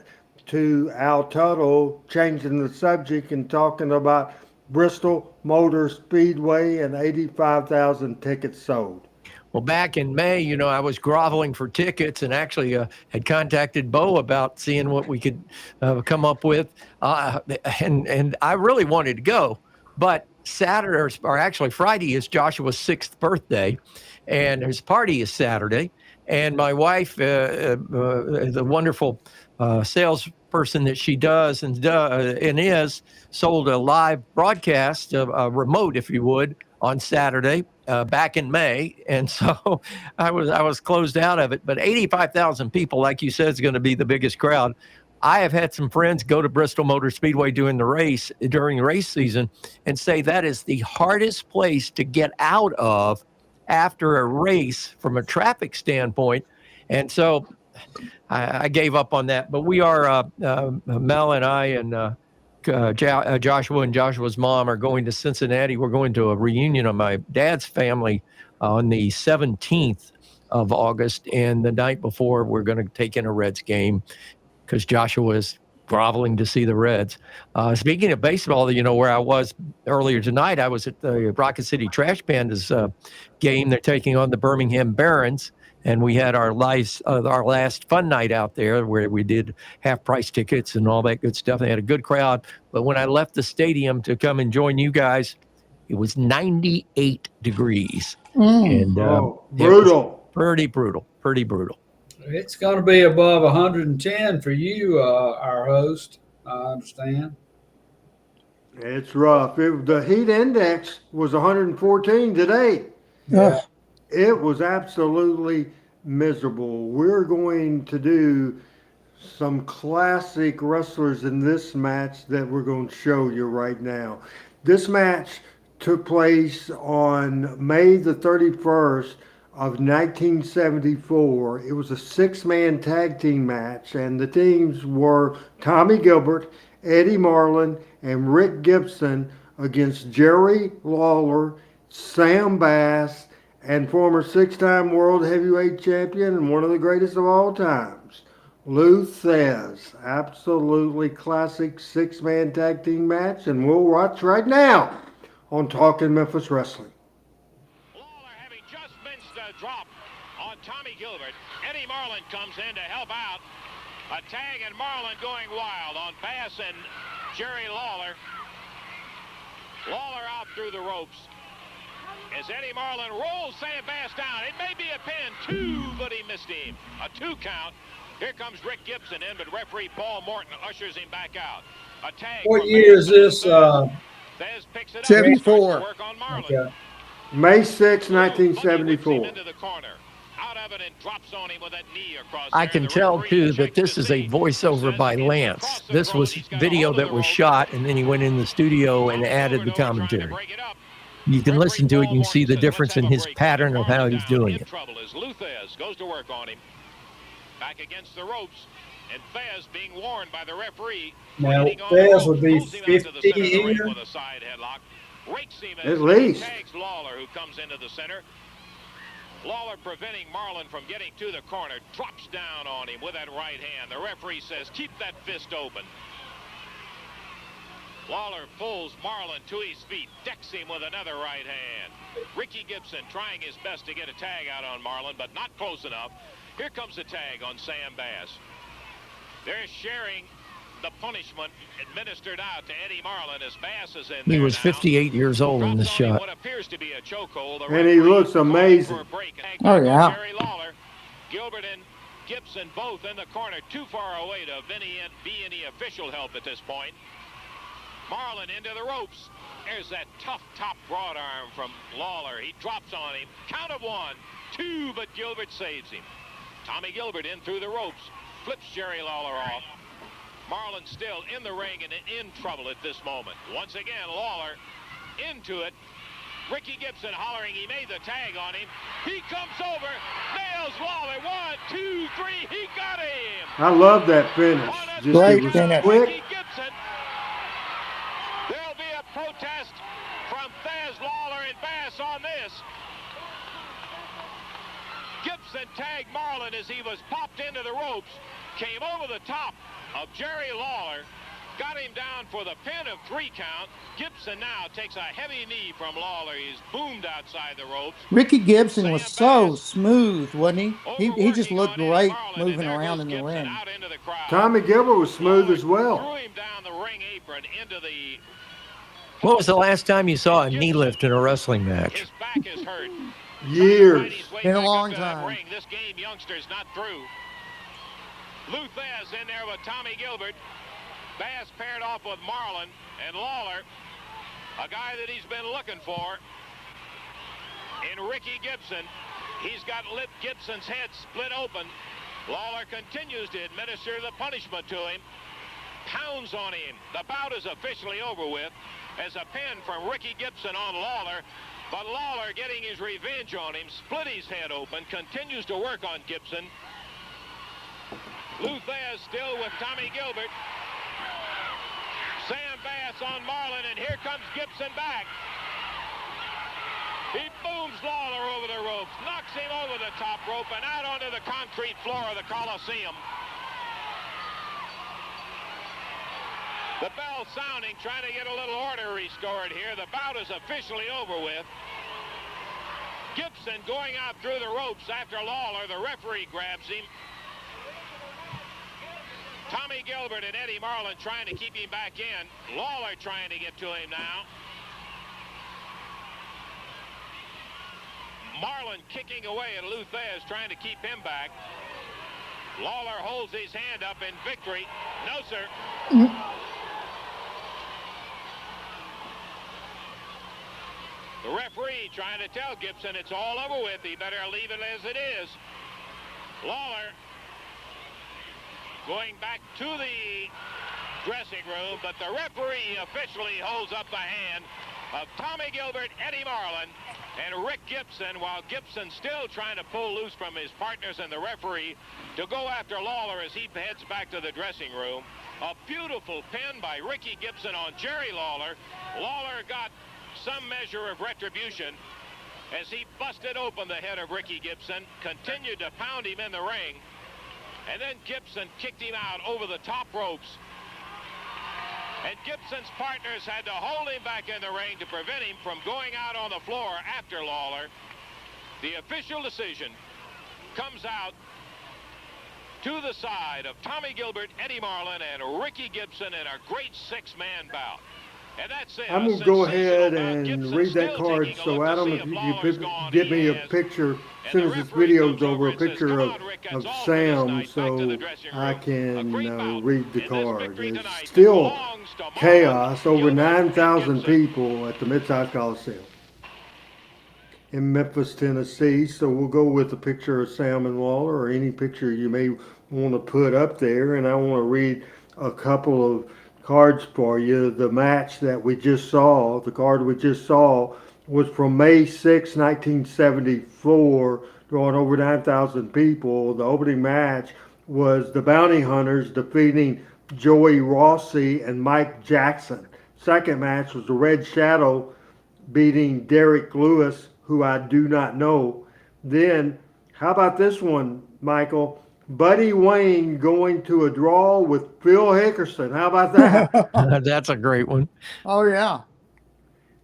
to Al Tuttle, changing the subject and talking about Bristol Motor Speedway and 85,000 tickets sold. Well, back in May, I was groveling for tickets and actually had contacted Bo about seeing what we could come up with. And I really wanted to go. But Saturday, or actually Friday, is Joshua's 6th birthday, and his party is Saturday. And my wife, the wonderful salesperson that she does and is, sold a live broadcast, a remote, if you would, on Saturday back in May, and so I was closed out of it. But 85,000 people, like you said, is going to be the biggest crowd. I have had some friends go to Bristol Motor Speedway during race season and say that is the hardest place to get out of after a race from a traffic standpoint. And so I gave up on that. But we are, Mel and I and Joshua and Joshua's mom are going to Cincinnati. We're going to a reunion of my dad's family on the 17th of August. And the night before, we're going to take in a Reds game because Joshua is groveling to see the Reds. Speaking of baseball, you know, where I was earlier tonight, I was at the Rocket City Trash Pandas game. They're taking on the Birmingham Barons. And we had our last fun night out there where we did half-price tickets and all that good stuff. They had a good crowd. But when I left the stadium to come and join you guys, it was 98 degrees. And brutal. Pretty brutal. It's going to be above 110 for you, our host, I understand. It's rough. The heat index was 114 today. Yeah. It was absolutely miserable. We're going to do some classic wrestlers in this match that we're going to show you right now. This match took place on May the 31st of 1974. It was a 6-man tag team match, and the teams were Tommy Gilbert, Eddie Marlin, and Rick Gibson against Jerry Lawler, Sam Bass, and former 6-time world heavyweight champion and one of the greatest of all times, Lou Thez. Absolutely classic 6-man tag team match, and we'll watch right now on Talking Memphis Wrestling. Lawler having just missed a drop on Tommy Gilbert. Eddie Marlin comes in to help out. A tag and Marlin going wild on Bass and Jerry Lawler. Lawler out through the ropes. As Eddie Marlin rolls Sam Bass down. It may be a pin, 2, but he missed him. A 2 count. Here comes Rick Gibson in, but referee Paul Morton ushers him back out. A tag. What year is this? Thez picks it up. 74. Work on Marlin. Okay. May 6, 1974. Into the corner. Out of it and drops on him with that knee across I there. can The tell, referee too, that checks this the is a feet. voiceover by Lance. This was video that was shot, and then he went in the studio and added the commentary. You can listen to it, you can see the difference in his pattern of how he's doing it. Trouble as Lou Thez goes to work on him. Back against the ropes, and Thez being warned by the referee. Now, Thez would be 50 here. With a side headlock. Rakes him At least. Tags Lawler, who comes into the center. Lawler preventing Marlin from getting to the corner. Drops down on him with that right hand. The referee says, keep that fist open. Lawler pulls Marlin to his feet, decks him with another right hand. Ricky Gibson trying his best to get a tag out on Marlin, but not close enough. Here comes a tag on Sam Bass. They're sharing the punishment administered out to Eddie Marlin as Bass is in there. He was 58 years old in this shot. What appears to be a chokehold. And he looks amazing. Oh, yeah. Jerry Lawler, Gilbert and Gibson both in the corner, too far away to be any official help at this point. Marlin into the ropes. There's that tough top broad arm from Lawler. He drops on him. Count of 1, 2, but Gilbert saves him. Tommy Gilbert in through the ropes. Flips Jerry Lawler off. Marlin still in the ring and in trouble at this moment. Once again, Lawler into it. Ricky Gibson hollering. He made the tag on him. He comes over. Nails Lawler. 1, 2, 3. He got him. I love that finish. Just Great it was finish. quick. Ricky Gibson. There'll be a protest from Thez, Lawler, and Bass on this. Gibson tagged Marlin as he was popped into the ropes, came over the top of Jerry Lawler, got him down for the pin of 3 count. Gibson now takes a heavy knee from Lawler. He's boomed outside the ropes. Ricky Gibson was so smooth, wasn't he? He just looked great moving around in the ring. Tommy Gilbert was smooth as well. Threw him down the ring apron into the What was the last time you saw a knee lift in a wrestling match? His back is hurt. Years. In a long time. This game, youngsters, not through. Lou Thez in there with Tommy Gilbert. Bass paired off with Marlin and Lawler, a guy that he's been looking for. In Ricky Gibson, he's got Gibson's head split open. Lawler continues to administer the punishment to him. Pounds on him. The bout is officially over with as a pin from Ricky Gibson on Lawler. But Lawler, getting his revenge on him, split his head open, continues to work on Gibson. Lou Thez still with Tommy Gilbert. Sam Bass on Marlin, and here comes Gibson back. He booms Lawler over the ropes, knocks him over the top rope and out onto the concrete floor of the Coliseum. The bell sounding, trying to get a little order restored here. The bout is officially over with. Gibson going out through the ropes after Lawler. The referee grabs him. Tommy Gilbert and Eddie Marlin trying to keep him back in. Lawler trying to get to him now. Marlin kicking away at Lou Thez, trying to keep him back. Lawler holds his hand up in victory. No, sir. The referee trying to tell Gibson it's all over with. He better leave it as it is. Lawler going back to the dressing room, but the referee officially holds up the hand of Tommy Gilbert, Eddie Marlin, and Rick Gibson, while Gibson still trying to pull loose from his partners and the referee to go after Lawler as he heads back to the dressing room. A beautiful pin by Ricky Gibson on Jerry Lawler. Lawler got some measure of retribution as he busted open the head of Ricky Gibson, continued to pound him in the ring, and then Gibson kicked him out over the top ropes. And Gibson's partners had to hold him back in the ring to prevent him from going out on the floor after Lawler. The official decision comes out to the side of Tommy Gilbert, Eddie Marlin, and Ricky Gibson in a great six-man bout. And that's it. I'm going to go ahead and read that card. So, Adam, if you get me a picture, as soon as this video's over, a picture of Sam, so I can read the card. It's still chaos. Over 9,000 people at the Mid-South Coliseum in Memphis, Tennessee. So we'll go with a picture of Sam and Lawler, or any picture you may want to put up there. And I want to read a couple of cards for you. The match that we just saw, the card we just saw, was from May 6, 1974, drawing over 9,000 people. The opening match was the Bounty Hunters defeating Joey Rossi and Mike Jackson. Second match was the Red Shadow beating Derek Lewis, who I do not know. Then, how about this one, Michael? Buddy Wayne going to a draw with Phil Hickerson. How about that? That's a great one. Oh, yeah.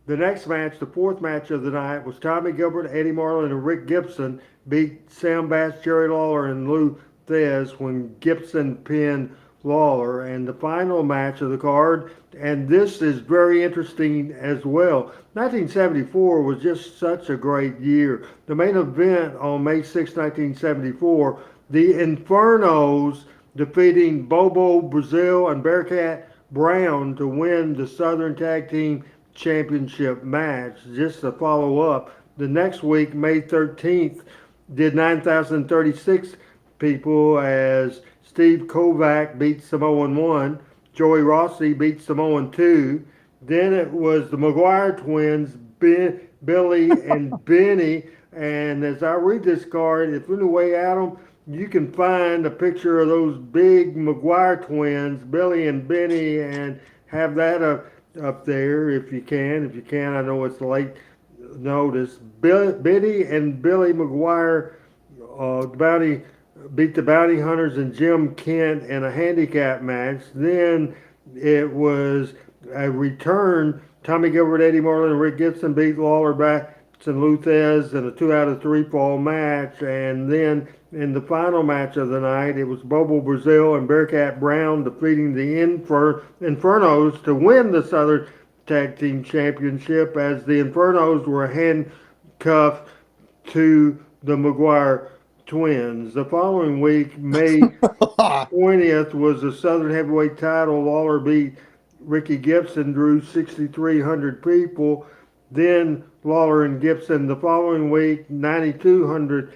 The next match, the fourth match of the night, was Tommy Gilbert, Eddie Marlin, and Rick Gibson beat Sam Bass, Jerry Lawler, and Lou Thez when Gibson pinned Lawler. And the final match of the card, and this is very interesting as well. 1974 was just such a great year. The main event on May 6, 1974, the Infernos defeating Bobo Brazil and Bearcat Brown to win the Southern Tag Team Championship match. Just to follow up, the next week, May 13th, did 9,036 people as Steve Kovac beat Samoan 1, Joey Rossi beat Samoan 2. Then it was the McGuire twins, Billy and Benny. And as I read this card, if in the way, Adam, you can find a picture of those big McGuire twins, Billy and Benny, and have that up there if you can. If you can, I know it's late notice. Benny and Billy McGuire beat the Bounty Hunters and Jim Kent in a handicap match. Then it was a return. Tommy Gilbert, Eddie Marlin, and Rick Gibson beat Lawler, Bass, and Lou Thez in a 2 out of 3 fall match. And then in the final match of the night, it was Bobo Brazil and Bearcat Brown defeating the Infernos to win the Southern Tag Team Championship as the Infernos were handcuffed to the McGuire twins. The following week, May 20th, was the Southern Heavyweight title. Lawler beat Ricky Gibson, drew 6,300 people. Then Lawler and Gibson the following week, 9,200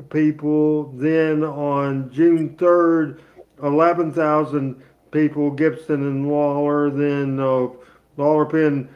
people. Then on June 3rd, 11,000 people, Gibson and Lawler. Then Lawler pinned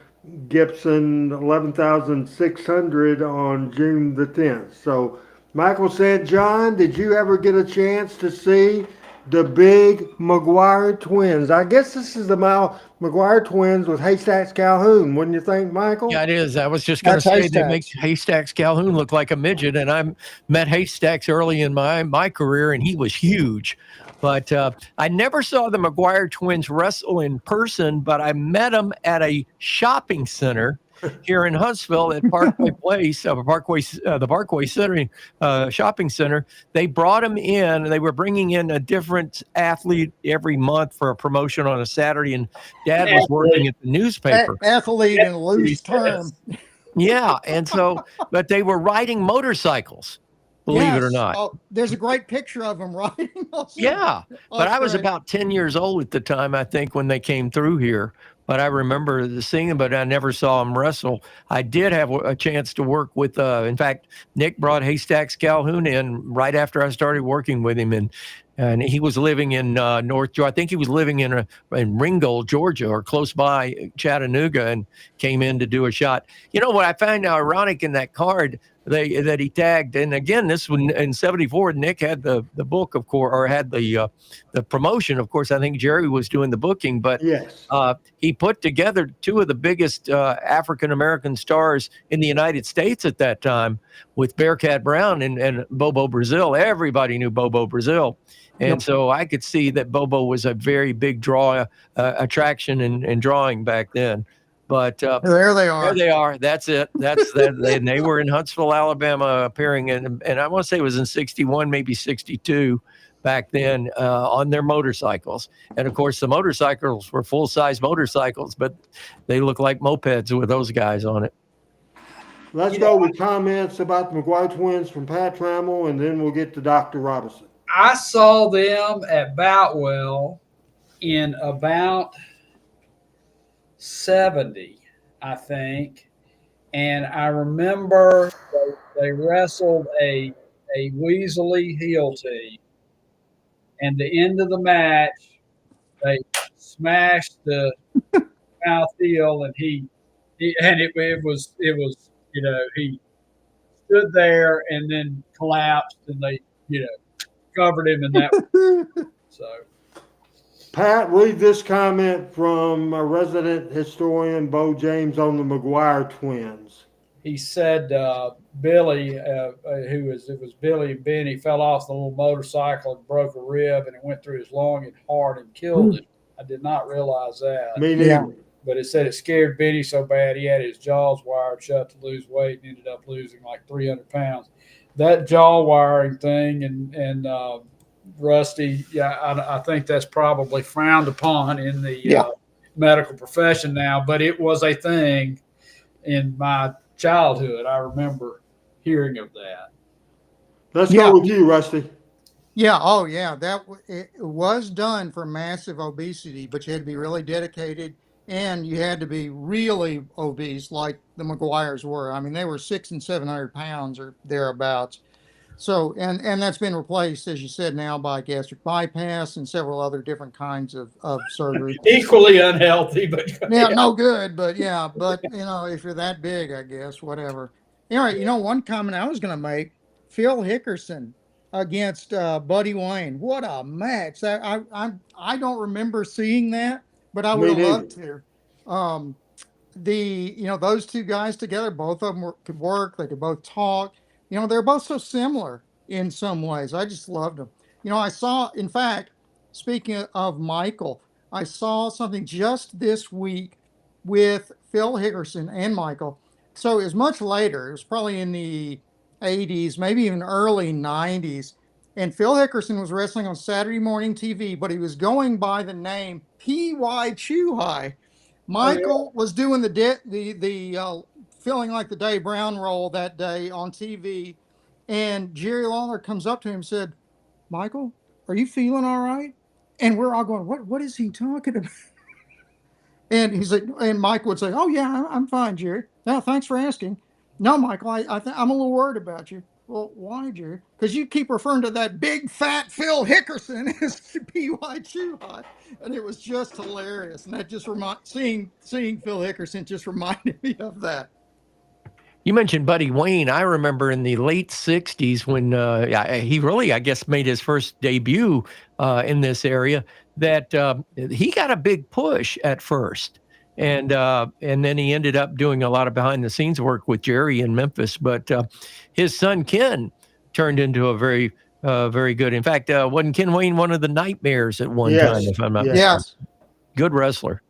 Gibson 11,600 on June the 10th. So Michael St. John, did you ever get a chance to see the big McGuire twins? I guess this is the McGuire twins with Haystacks Calhoun, wouldn't you think, Michael? Yeah, it is. I was just going to say that makes Haystacks Calhoun look like a midget, and I met Haystacks early in my career, and he was huge. But I never saw the McGuire twins wrestle in person, but I met them at a shopping center here in Huntsville at Parkway Place, the Parkway Center shopping center. They brought them in. They were bringing in a different athlete every month for a promotion on a Saturday, and Dad was working at the newspaper. Athlete in a loose term. Yeah, and so, but they were riding motorcycles. Believe it or not. Oh, there's a great picture of them riding. Yeah, but I was about 10 years old at the time, I think, when they came through here. But I remember seeing them, but I never saw them wrestle. I did have a chance to work with, in fact, Nick brought Haystacks Calhoun in right after I started working with him. And he was living in North Georgia. I think he was living in Ringgold, Georgia, or close by Chattanooga, and came in to do a shot. You know what I find ironic in that card that he tagged, and again, this one in '74, Nick had the book, of course, or had the promotion. Of course, I think Jerry was doing the booking, but yes, he put together two of the biggest African American stars in the United States at that time with Bearcat Brown and Bobo Brazil. Everybody knew Bobo Brazil. And so I could see that Bobo was a very big draw, attraction and drawing back then. But there they are. There they are. That's it. That's that. And they were in Huntsville, Alabama, appearing in, and I want to say it was in '61, maybe '62, back then, on their motorcycles. And of course, the motorcycles were full-size motorcycles, but they look like mopeds with those guys on it. Let's go with comments about the McGuire twins from Pat Trammell, and then we'll get to Dr. Robinson. I saw them at Boutwell in about 70, I think. And I remember they wrestled a Weasley heel team. And the end of the match, they smashed the mouth heel, and it was he stood there and then collapsed, and they covered him in that. So, Pat, read this comment from a resident historian, Bo James, on the McGuire twins. He said Billy, it was Billy and Benny, fell off the little motorcycle and broke a rib, and it went through his lung and heart and killed him. I did not realize that. Me neither. Yeah. But it said it scared Benny so bad he had his jaws wired shut to lose weight and ended up losing like 300 pounds. That jaw wiring thing and Rusty, I think that's probably frowned upon in the medical profession now, but it was a thing in my childhood. I remember hearing of that. Let's go with you, Rusty. Yeah. Oh, yeah. It was done for massive obesity, but you had to be really dedicated, and you had to be really obese, like the McGuires were. I mean, they were 600 and 700 pounds or thereabouts. So, and that's been replaced, as you said, now by gastric bypass and several other different kinds of surgery. Equally unhealthy, but yeah, no good. But if you're that big, I guess, whatever. Anyway, one comment I was going to make: Phil Hickerson against Buddy Wayne. What a match! I don't remember seeing that, but I would have loved to. Those two guys together, both of them could work. They could both talk. They're both so similar in some ways. I just loved them. I saw, in fact, speaking of Michael, I saw something just this week with Phil Hickerson and Michael. So it was much later. It was probably in the 80s, maybe even early 90s. And Phil Hickerson was wrestling on Saturday morning TV, but he was going by the name P.Y. Chuhai. Michael was doing the feeling like the Dave Brown role that day on TV, and Jerry Lawler comes up to him and said, "Michael, are you feeling all right?" And we're all going, "What is he talking about?" And he's like, and Mike would say, "Oh yeah, I'm fine, Jerry. No, thanks for asking. No, Michael, I'm a little worried about you." Well, why, Jerry? Because you keep referring to that big fat Phil Hickerson as P.Y. Chuhot, and it was just hilarious. And that just seeing Phil Hickerson just reminded me of that. You mentioned Buddy Wayne. I remember in the late 60s when he really, I guess, made his first debut in this area, that he got a big push at first. And then he ended up doing a lot of behind the scenes work with Jerry in Memphis. But his son, Ken, turned into a very good. In fact, wasn't Ken Wayne one of the Nightmares at one time, if I'm not mistaken? Yes. Good wrestler.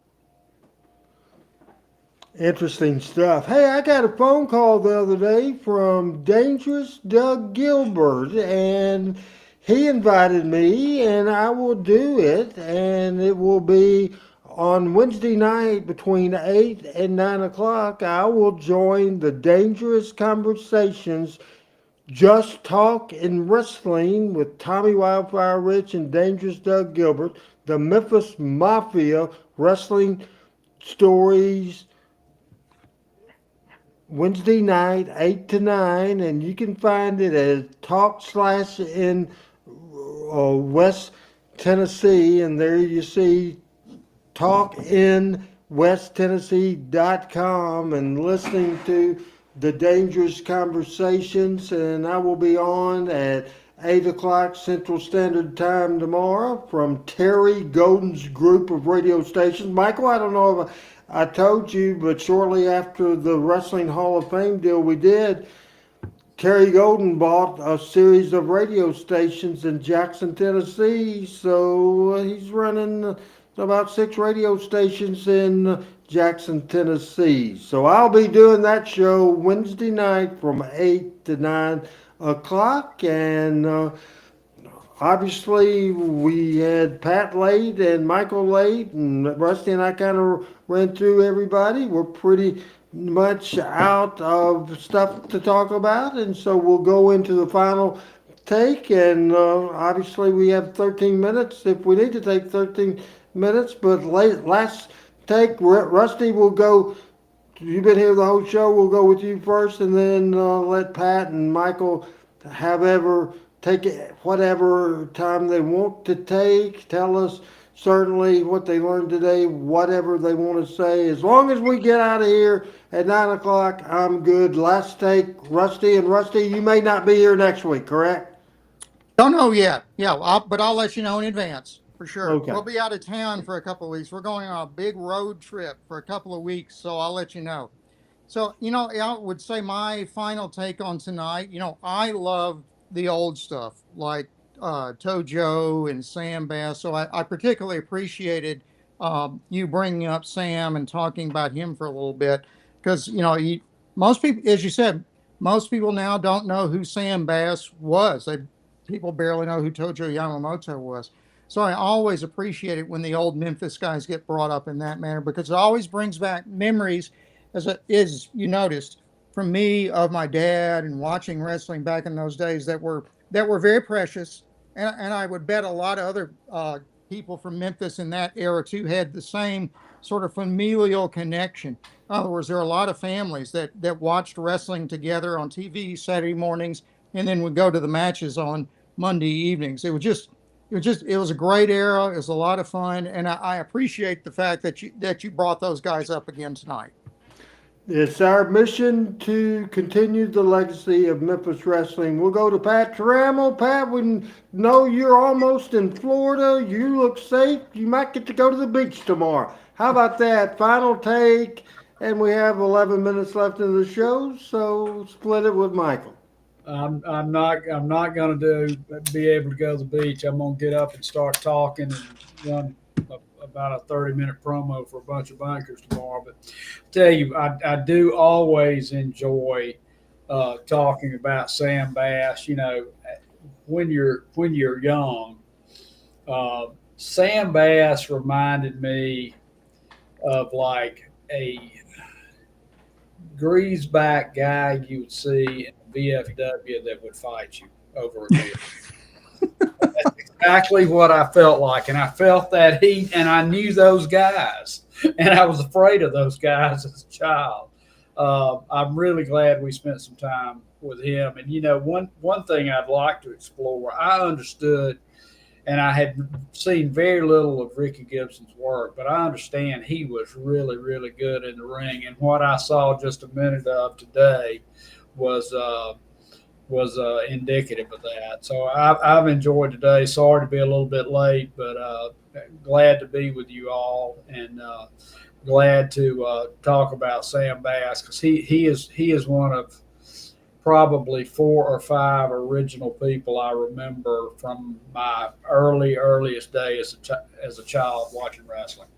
Interesting stuff. Hey, I got a phone call the other day from Dangerous Doug Gilbert, and he invited me, and I will do it, and it will be on Wednesday night between 8 and 9 o'clock. I will join the Dangerous Conversations, Just Talk in Wrestling with Tommy Wildfire Rich and Dangerous Doug Gilbert, the Memphis Mafia Wrestling Stories, Wednesday night, 8 to 9, and you can find it at Talk Slash in West Tennessee, and there you see talkinwesttennessee.com and listening to the Dangerous Conversations, and I will be on at 8 o'clock Central Standard Time tomorrow from Terry Golden's group of radio stations. Michael, I don't know if I told you, but shortly after the Wrestling Hall of Fame deal we did, Terry Golden bought a series of radio stations in Jackson, Tennessee, so he's running about 6 radio stations in Jackson, Tennessee. So I'll be doing that show Wednesday night from 8 to 9 o'clock, and obviously, we had Pat late and Michael late, and Rusty and I kind of ran through everybody. We're pretty much out of stuff to talk about, and so we'll go into the final take. And obviously, we have 13 minutes if we need to take 13 minutes. But last take, Rusty will go. You've been here the whole show. We'll go with you first, and then let Pat and Michael take it whatever time they want to take. Tell us certainly what they learned today, whatever they want to say. As long as we get out of here at 9 o'clock, I'm good. Last take, Rusty. And Rusty, you may not be here next week, correct? Don't know yet. Yeah, but I'll let you know in advance for sure. Okay. We'll be out of town for a couple of weeks. We're going on a big road trip for a couple of weeks, so I'll let you know. So, I would say my final take on tonight, I love the old stuff like Tojo and Sam Bass. So I particularly appreciated you bringing up Sam and talking about him for a little bit because, most people, as you said, most people now don't know who Sam Bass was. People barely know who Tojo Yamamoto was. So I always appreciate it when the old Memphis guys get brought up in that manner because it always brings back memories, as you noticed, from me of my dad and watching wrestling back in those days that were very precious. And I would bet a lot of other people from Memphis in that era too had the same sort of familial connection. In other words, there are a lot of families that watched wrestling together on TV Saturday mornings and then would go to the matches on Monday evenings. It was a great era. It was a lot of fun, and I appreciate the fact that you brought those guys up again tonight. It's our mission to continue the legacy of Memphis wrestling. We'll go to Pat Trammell. Pat, we know you're almost in Florida. You look safe. You might get to go to the beach tomorrow. How about that? Final take, and we have 11 minutes left in the show, so split it with Michael. I'm not going to be able to go to the beach. I'm going to get up and start talking and run about a 30-minute promo for a bunch of bankers tomorrow. But I tell you, I do always enjoy talking about Sam Bass. When you're young, Sam Bass reminded me of like a greaseback guy you would see in the VFW that would fight you over a beer. That's exactly what I felt like, and I felt that heat, and I knew those guys, and I was afraid of those guys as a child. I'm really glad we spent some time with him. And one thing I'd like to explore, I understood, and I had seen very little of Ricky Gibson's work, but I understand he was really, really good in the ring. And what I saw just a minute of today was indicative of that. So I've enjoyed today. Sorry to be a little bit late, but glad to be with you all, and glad to talk about Sam Bass, because he is one of probably 4 or 5 original people I remember from my earliest day as a child watching wrestling.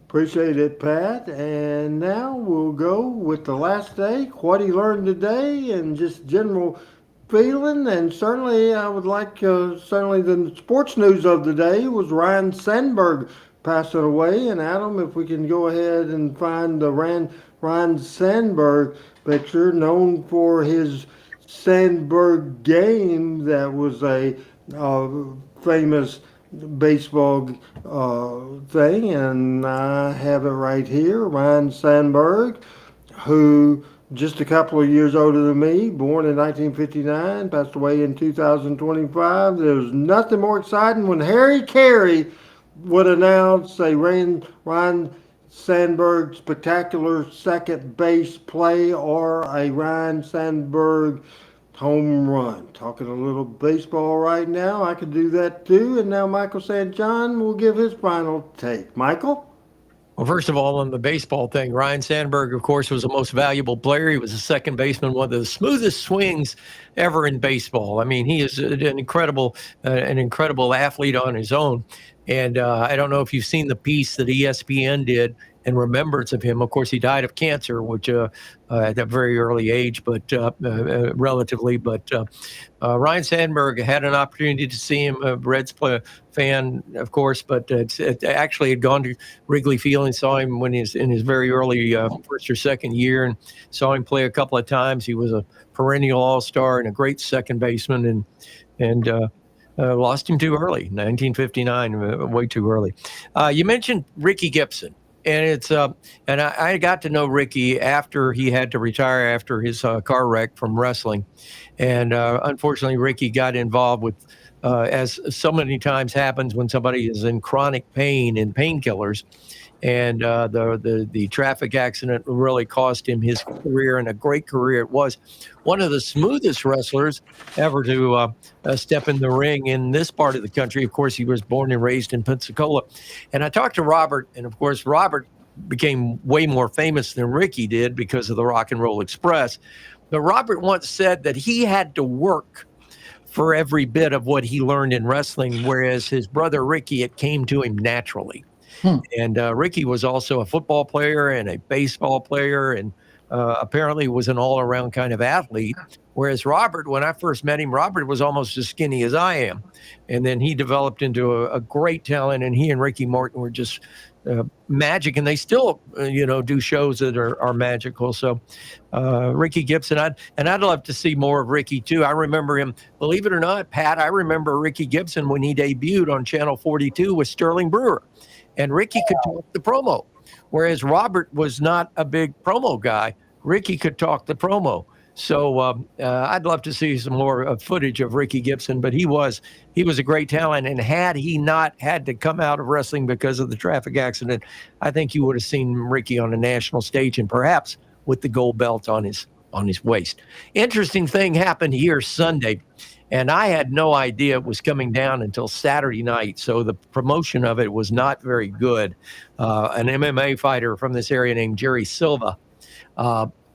Appreciate it, Pat. And now we'll go with the last day, what he learned today, and just general feeling. And certainly I would like, certainly the sports news of the day was Ryan Sandberg passing away. And Adam, if we can go ahead and find the Ryan Sandberg picture, known for his Sandberg game, that was a famous baseball thing, and I have it right here. Ryan Sandberg, who just a couple of years older than me, born in 1959, passed away in 2025. There was nothing more exciting when Harry Carey would announce a Ryan Sandberg spectacular second base play or a Ryan Sandberg home run. Talking a little baseball right now, I could do that too. And now Michael St. John will give his final take. Michael? Well, first of all, on the baseball thing, Ryan Sandberg, of course, was the most valuable player. He was a second baseman, one of the smoothest swings ever in baseball. I mean, he is an incredible athlete on his own. And I don't know if you've seen the piece that ESPN did in remembrance of him. Of course, he died of cancer, which at a very early age, but relatively. But Ryan Sandberg had an opportunity to see him, a Reds fan, of course, but it actually had gone to Wrigley Field and saw him when he's in his very early first or second year, and saw him play a couple of times. He was a perennial all-star and a great second baseman, and lost him too early, 1959, way too early. You mentioned Ricky Gibson. And it's and I got to know Ricky after he had to retire after his car wreck from wrestling, and unfortunately, Ricky got involved with, as so many times happens when somebody is in chronic pain and painkillers, and the traffic accident really cost him his career, and a great career it was. One of the smoothest wrestlers ever to step in the ring in this part of the country. Of course, he was born and raised in Pensacola. And I talked to Robert, and of course, Robert became way more famous than Ricky did because of the Rock and Roll Express. But Robert once said that he had to work for every bit of what he learned in wrestling, whereas his brother Ricky, it came to him naturally. And Ricky was also a football player and a baseball player, and apparently was an all-around kind of athlete. Whereas Robert, when I first met him, Robert was almost as skinny as I am. And then he developed into a great talent, and he and Ricky Morton were just magic, and they still, do shows that are magical. So Ricky Gibson, I'd love to see more of Ricky too. I remember him, believe it or not, Pat, I remember Ricky Gibson when he debuted on Channel 42 with Sterling Brewer. And Ricky could talk the promo, whereas Robert was not a big promo guy. Ricky could talk the promo. So I'd love to see some more footage of Ricky Gibson, but he was a great talent. And had he not had to come out of wrestling because of the traffic accident, I think you would have seen Ricky on a national stage, and perhaps with the gold belt on his waist. Interesting thing happened here Sunday. And I had no idea it was coming down until Saturday night. So the promotion of it was not very good. An MMA fighter from this area named Jerry Silva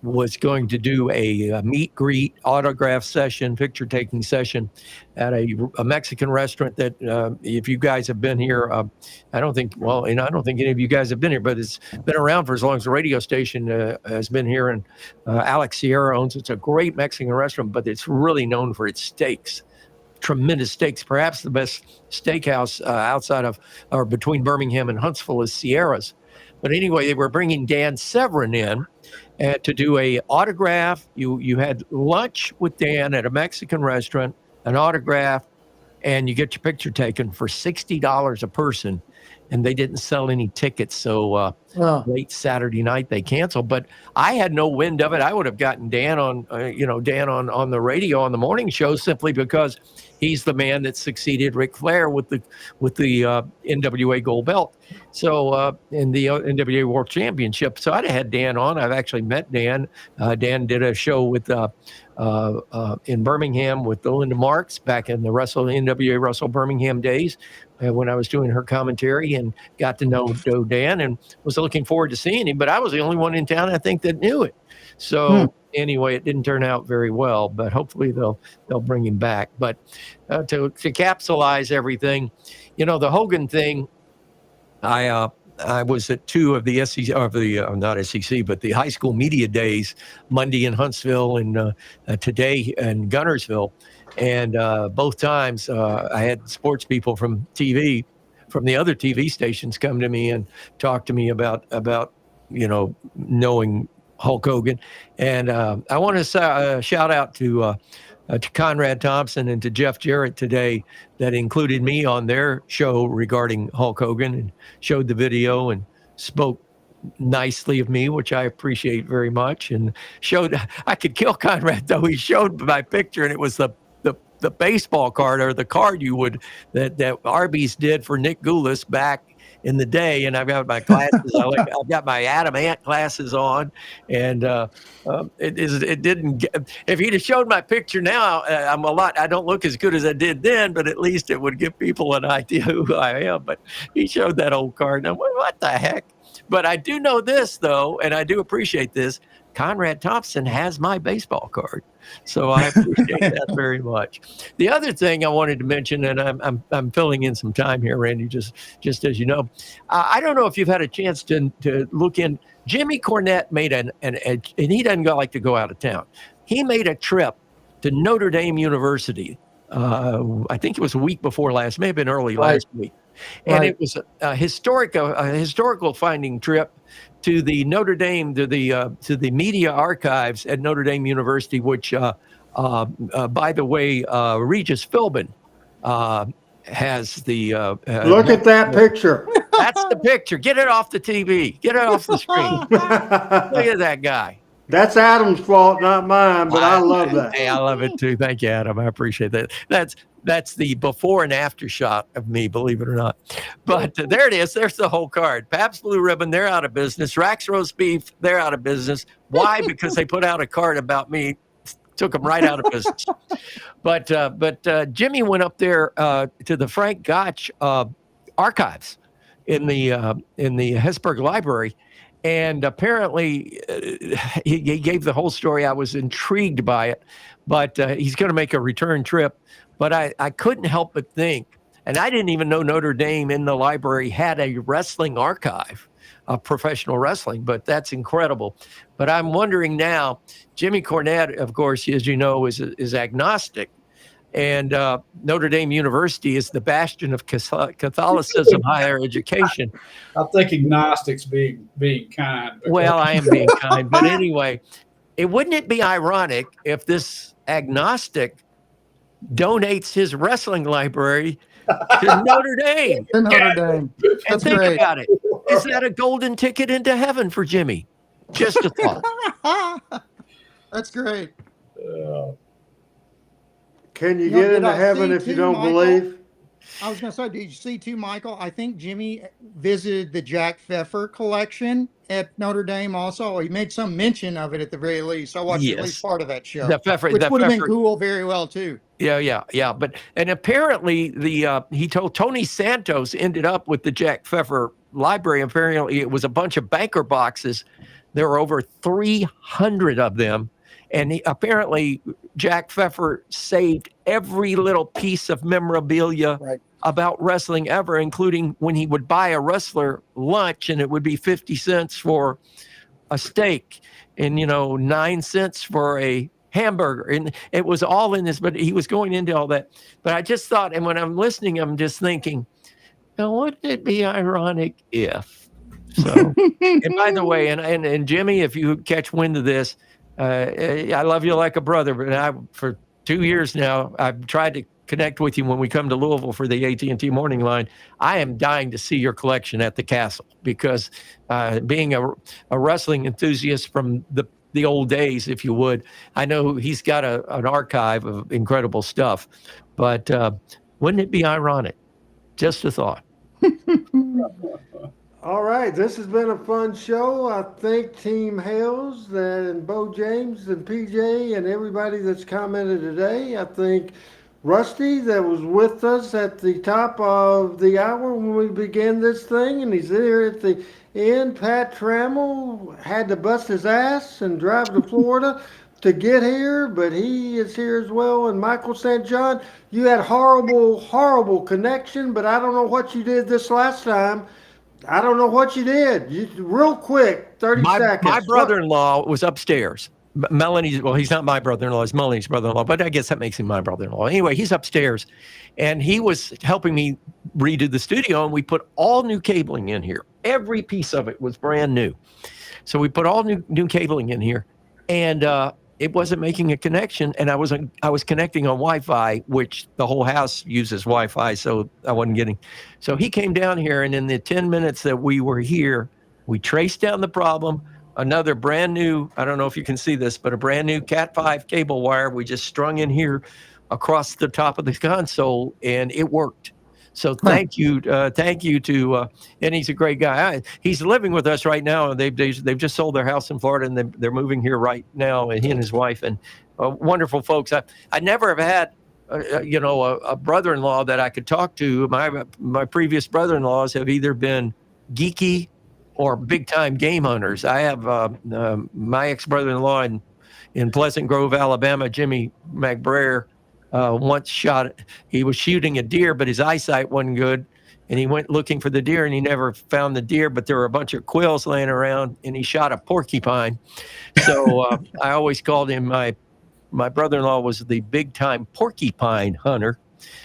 was going to do a meet greet, autograph session, picture taking session at a Mexican restaurant that if you guys have been here, I don't think any of you guys have been here, but it's been around for as long as the radio station has been here. And Alex Sierra owns it. It's a great Mexican restaurant, but it's really known for its steaks. Tremendous steaks, perhaps the best steakhouse outside of or between Birmingham and Huntsville is Sierra's. But anyway, they were bringing Dan Severin in to do a autograph. You had lunch with Dan at a Mexican restaurant, an autograph, and you get your picture taken for $60 a person. And they didn't sell any tickets, so late Saturday night they canceled. But I had no wind of it. I would have gotten Dan on, Dan on the radio on the morning show simply because he's the man that succeeded Ric Flair with the NWA Gold Belt. So in the NWA World Championship. So I'd have had Dan on. I've actually met Dan. Dan did a show with in Birmingham with Linda Marks back in the NWA Russell Birmingham days. When I was doing her commentary, and got to know Dan and was looking forward to seeing him. But I was the only one in town, I think, that knew it. So anyway, it didn't turn out very well, but hopefully they'll bring him back. But to capsulize everything, the Hogan thing, I was at 2 of the SEC, or not SEC, but the high school media days, Monday in Huntsville and today in Gunnersville. And both times I had sports people from TV, from the other TV stations, come to me and talk to me about knowing Hulk Hogan. And I want to shout out to Conrad Thompson and to Jeff Jarrett today that included me on their show regarding Hulk Hogan and showed the video and spoke nicely of me, which I appreciate very much, and showed I could kill Conrad, though. He showed my picture, and it was the baseball card, or the card that Arby's did for Nick Goulas back in the day. And I've got my glasses. I've got my Adam Ant glasses on, and it didn't. If he'd have showed my picture now, I don't look as good as I did then, but at least it would give people an idea who I am. But he showed that old card, and I went, what the heck? But I do know this, though, and I do appreciate this. Conrad Thompson has my baseball card, so I appreciate that very much. The other thing I wanted to mention, and I'm filling in some time here, Randy, just as you know, I don't know if you've had a chance to look in. Jimmy Cornette made and he doesn't like to go out of town. He made a trip to Notre Dame University. I think it was a week before last, may have been early last week. And it was a historical finding trip to the Notre Dame, to the media archives at Notre Dame University, which, by the way, Regis Philbin has the. Look at that picture. That's the picture. Get it off the TV. Get it off the screen. Look at that guy. That's Adam's fault, not mine, but I love that. Hey, I love it too. Thank you, Adam. I appreciate that. That's the before and after shot of me, believe it or not. But there it is. There's the whole card. Pabst Blue Ribbon, they're out of business. Rax Roast Beef, they're out of business. Why? Because they put out a card about me. Took them right out of business. But Jimmy went up there to the Frank Gotch archives in the Hesburgh Library. And apparently, he gave the whole story. I was intrigued by it, but he's going to make a return trip. But I couldn't help but think, and I didn't even know Notre Dame in the library had a wrestling archive of professional wrestling, but that's incredible. But I'm wondering now, Jimmy Cornette, of course, as you know, is agnostic. And Notre Dame University is the bastion of Catholicism, higher education. I think agnostics being kind. Well, I am being kind. But anyway, wouldn't it be ironic if this agnostic donates his wrestling library to Notre Dame? To Notre Dame. And think about it. Is that a golden ticket into heaven for Jimmy? Just a thought. That's great. Can you get into heaven if you don't believe? I was going to say, did you see too, Michael? I think Jimmy visited the Jack Pfeffer collection at Notre Dame also. He made some mention of it at the very least. I watched at least part of that show, which would have been cool very well too. Yeah. And apparently he told Tony Santos ended up with the Jack Pfeffer library. Apparently it was a bunch of banker boxes. There were over 300 of them. And apparently Jack Pfeffer saved every little piece of memorabilia about wrestling ever, including when he would buy a wrestler lunch and it would be 50 cents for a steak and, 9 cents for a hamburger. And it was all in this, but he was going into all that. But I just thought, and when I'm listening, I'm just thinking, now, wouldn't it be ironic if So, and by the way, and Jimmy, if you catch wind of this, I love you like a brother, but for 2 years now, I've tried to connect with you when we come to Louisville for the AT&T Morning Line. I am dying to see your collection at the Castle because being a wrestling enthusiast from the old days, if you would, I know he's got an archive of incredible stuff. But wouldn't it be ironic? Just a thought. All right, this has been a fun show. I thank Team Hales and Bo James and PJ and everybody that's commented today. I think Rusty that was with us at the top of the hour when we began this thing, and he's there at the end. Pat Trammell had to bust his ass and drive to Florida to get here, but he is here as well. And Michael St. John, you had horrible connection, but I don't know what you did this last time. I don't know what you did. Real quick, 30 seconds. My brother-in-law was upstairs. Melanie's, well, he's not my brother-in-law, he's Melanie's brother-in-law, but I guess that makes him my brother-in-law. Anyway, he's upstairs, and he was helping me redo the studio, and we put all new cabling in here. Every piece of it was brand new. So we put all new cabling in here, and it wasn't making a connection, and I was connecting on Wi-Fi, which the whole house uses Wi-Fi, so I wasn't getting. So he came down here, and in the 10 minutes that we were here, we traced down the problem. Another brand new, I don't know if you can see this, but a brand new Cat5 cable wire we just strung in here across the top of the console, and it worked. So thank you to, and he's a great guy. He's living with us right now, and they've just sold their house in Florida, and they're moving here right now, and he and his wife, and wonderful folks. I never have had, a brother-in-law that I could talk to. My previous brother-in-laws have either been geeky or big-time game hunters. I have my ex-brother-in-law in Pleasant Grove, Alabama, Jimmy McBrayer, once he was shooting a deer, but his eyesight wasn't good, and he went looking for the deer, and he never found the deer, but there were a bunch of quills laying around, and he shot a porcupine. So I always called him, my brother-in-law was the big-time porcupine hunter.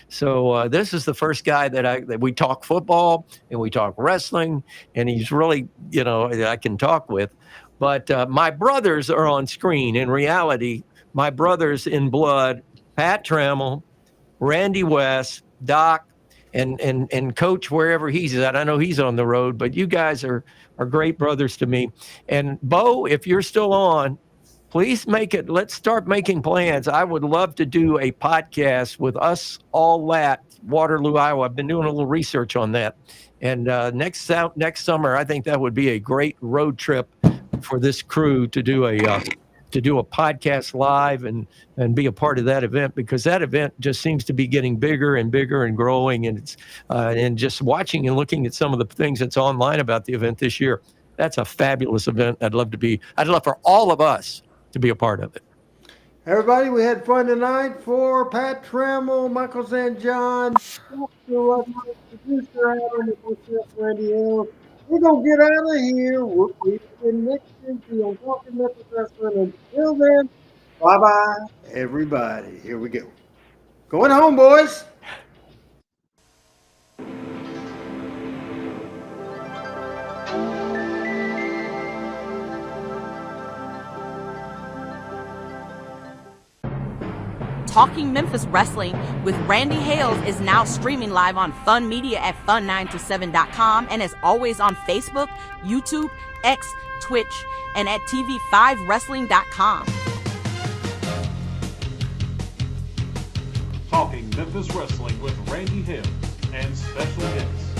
So this is the first guy that we talk football and we talk wrestling, and he's really, I can talk with. But my brothers are on screen. In reality, my brothers in blood, Pat Trammell, Randy West, Doc, and Coach wherever he's at. I know he's on the road, but you guys are great brothers to me. And Bo, if you're still on, please let's start making plans. I would love to do a podcast with us all at Waterloo, Iowa. I've been doing a little research on that. And next summer, I think that would be a great road trip for this crew to do a podcast live and be a part of that event, because that event just seems to be getting bigger and bigger and growing. And it's and just watching and looking at some of the things that's online about the event this year. That's a fabulous event. I'd love for all of us to be a part of it. Everybody, we had fun tonight. For Pat Trammell, Michael St. John, producer Adam, and Randy Hales, we're going to get out of here. We'll be next Tuesday on Talking Memphis Wrestling. Until then, bye-bye, everybody. Here we go. Going home, boys. Talking Memphis Wrestling with Randy Hales is now streaming live on Fun Media at fun927.com and is always on Facebook, YouTube, X, Twitch, and at tv5wrestling.com. Talking Memphis Wrestling with Randy Hales and special guests.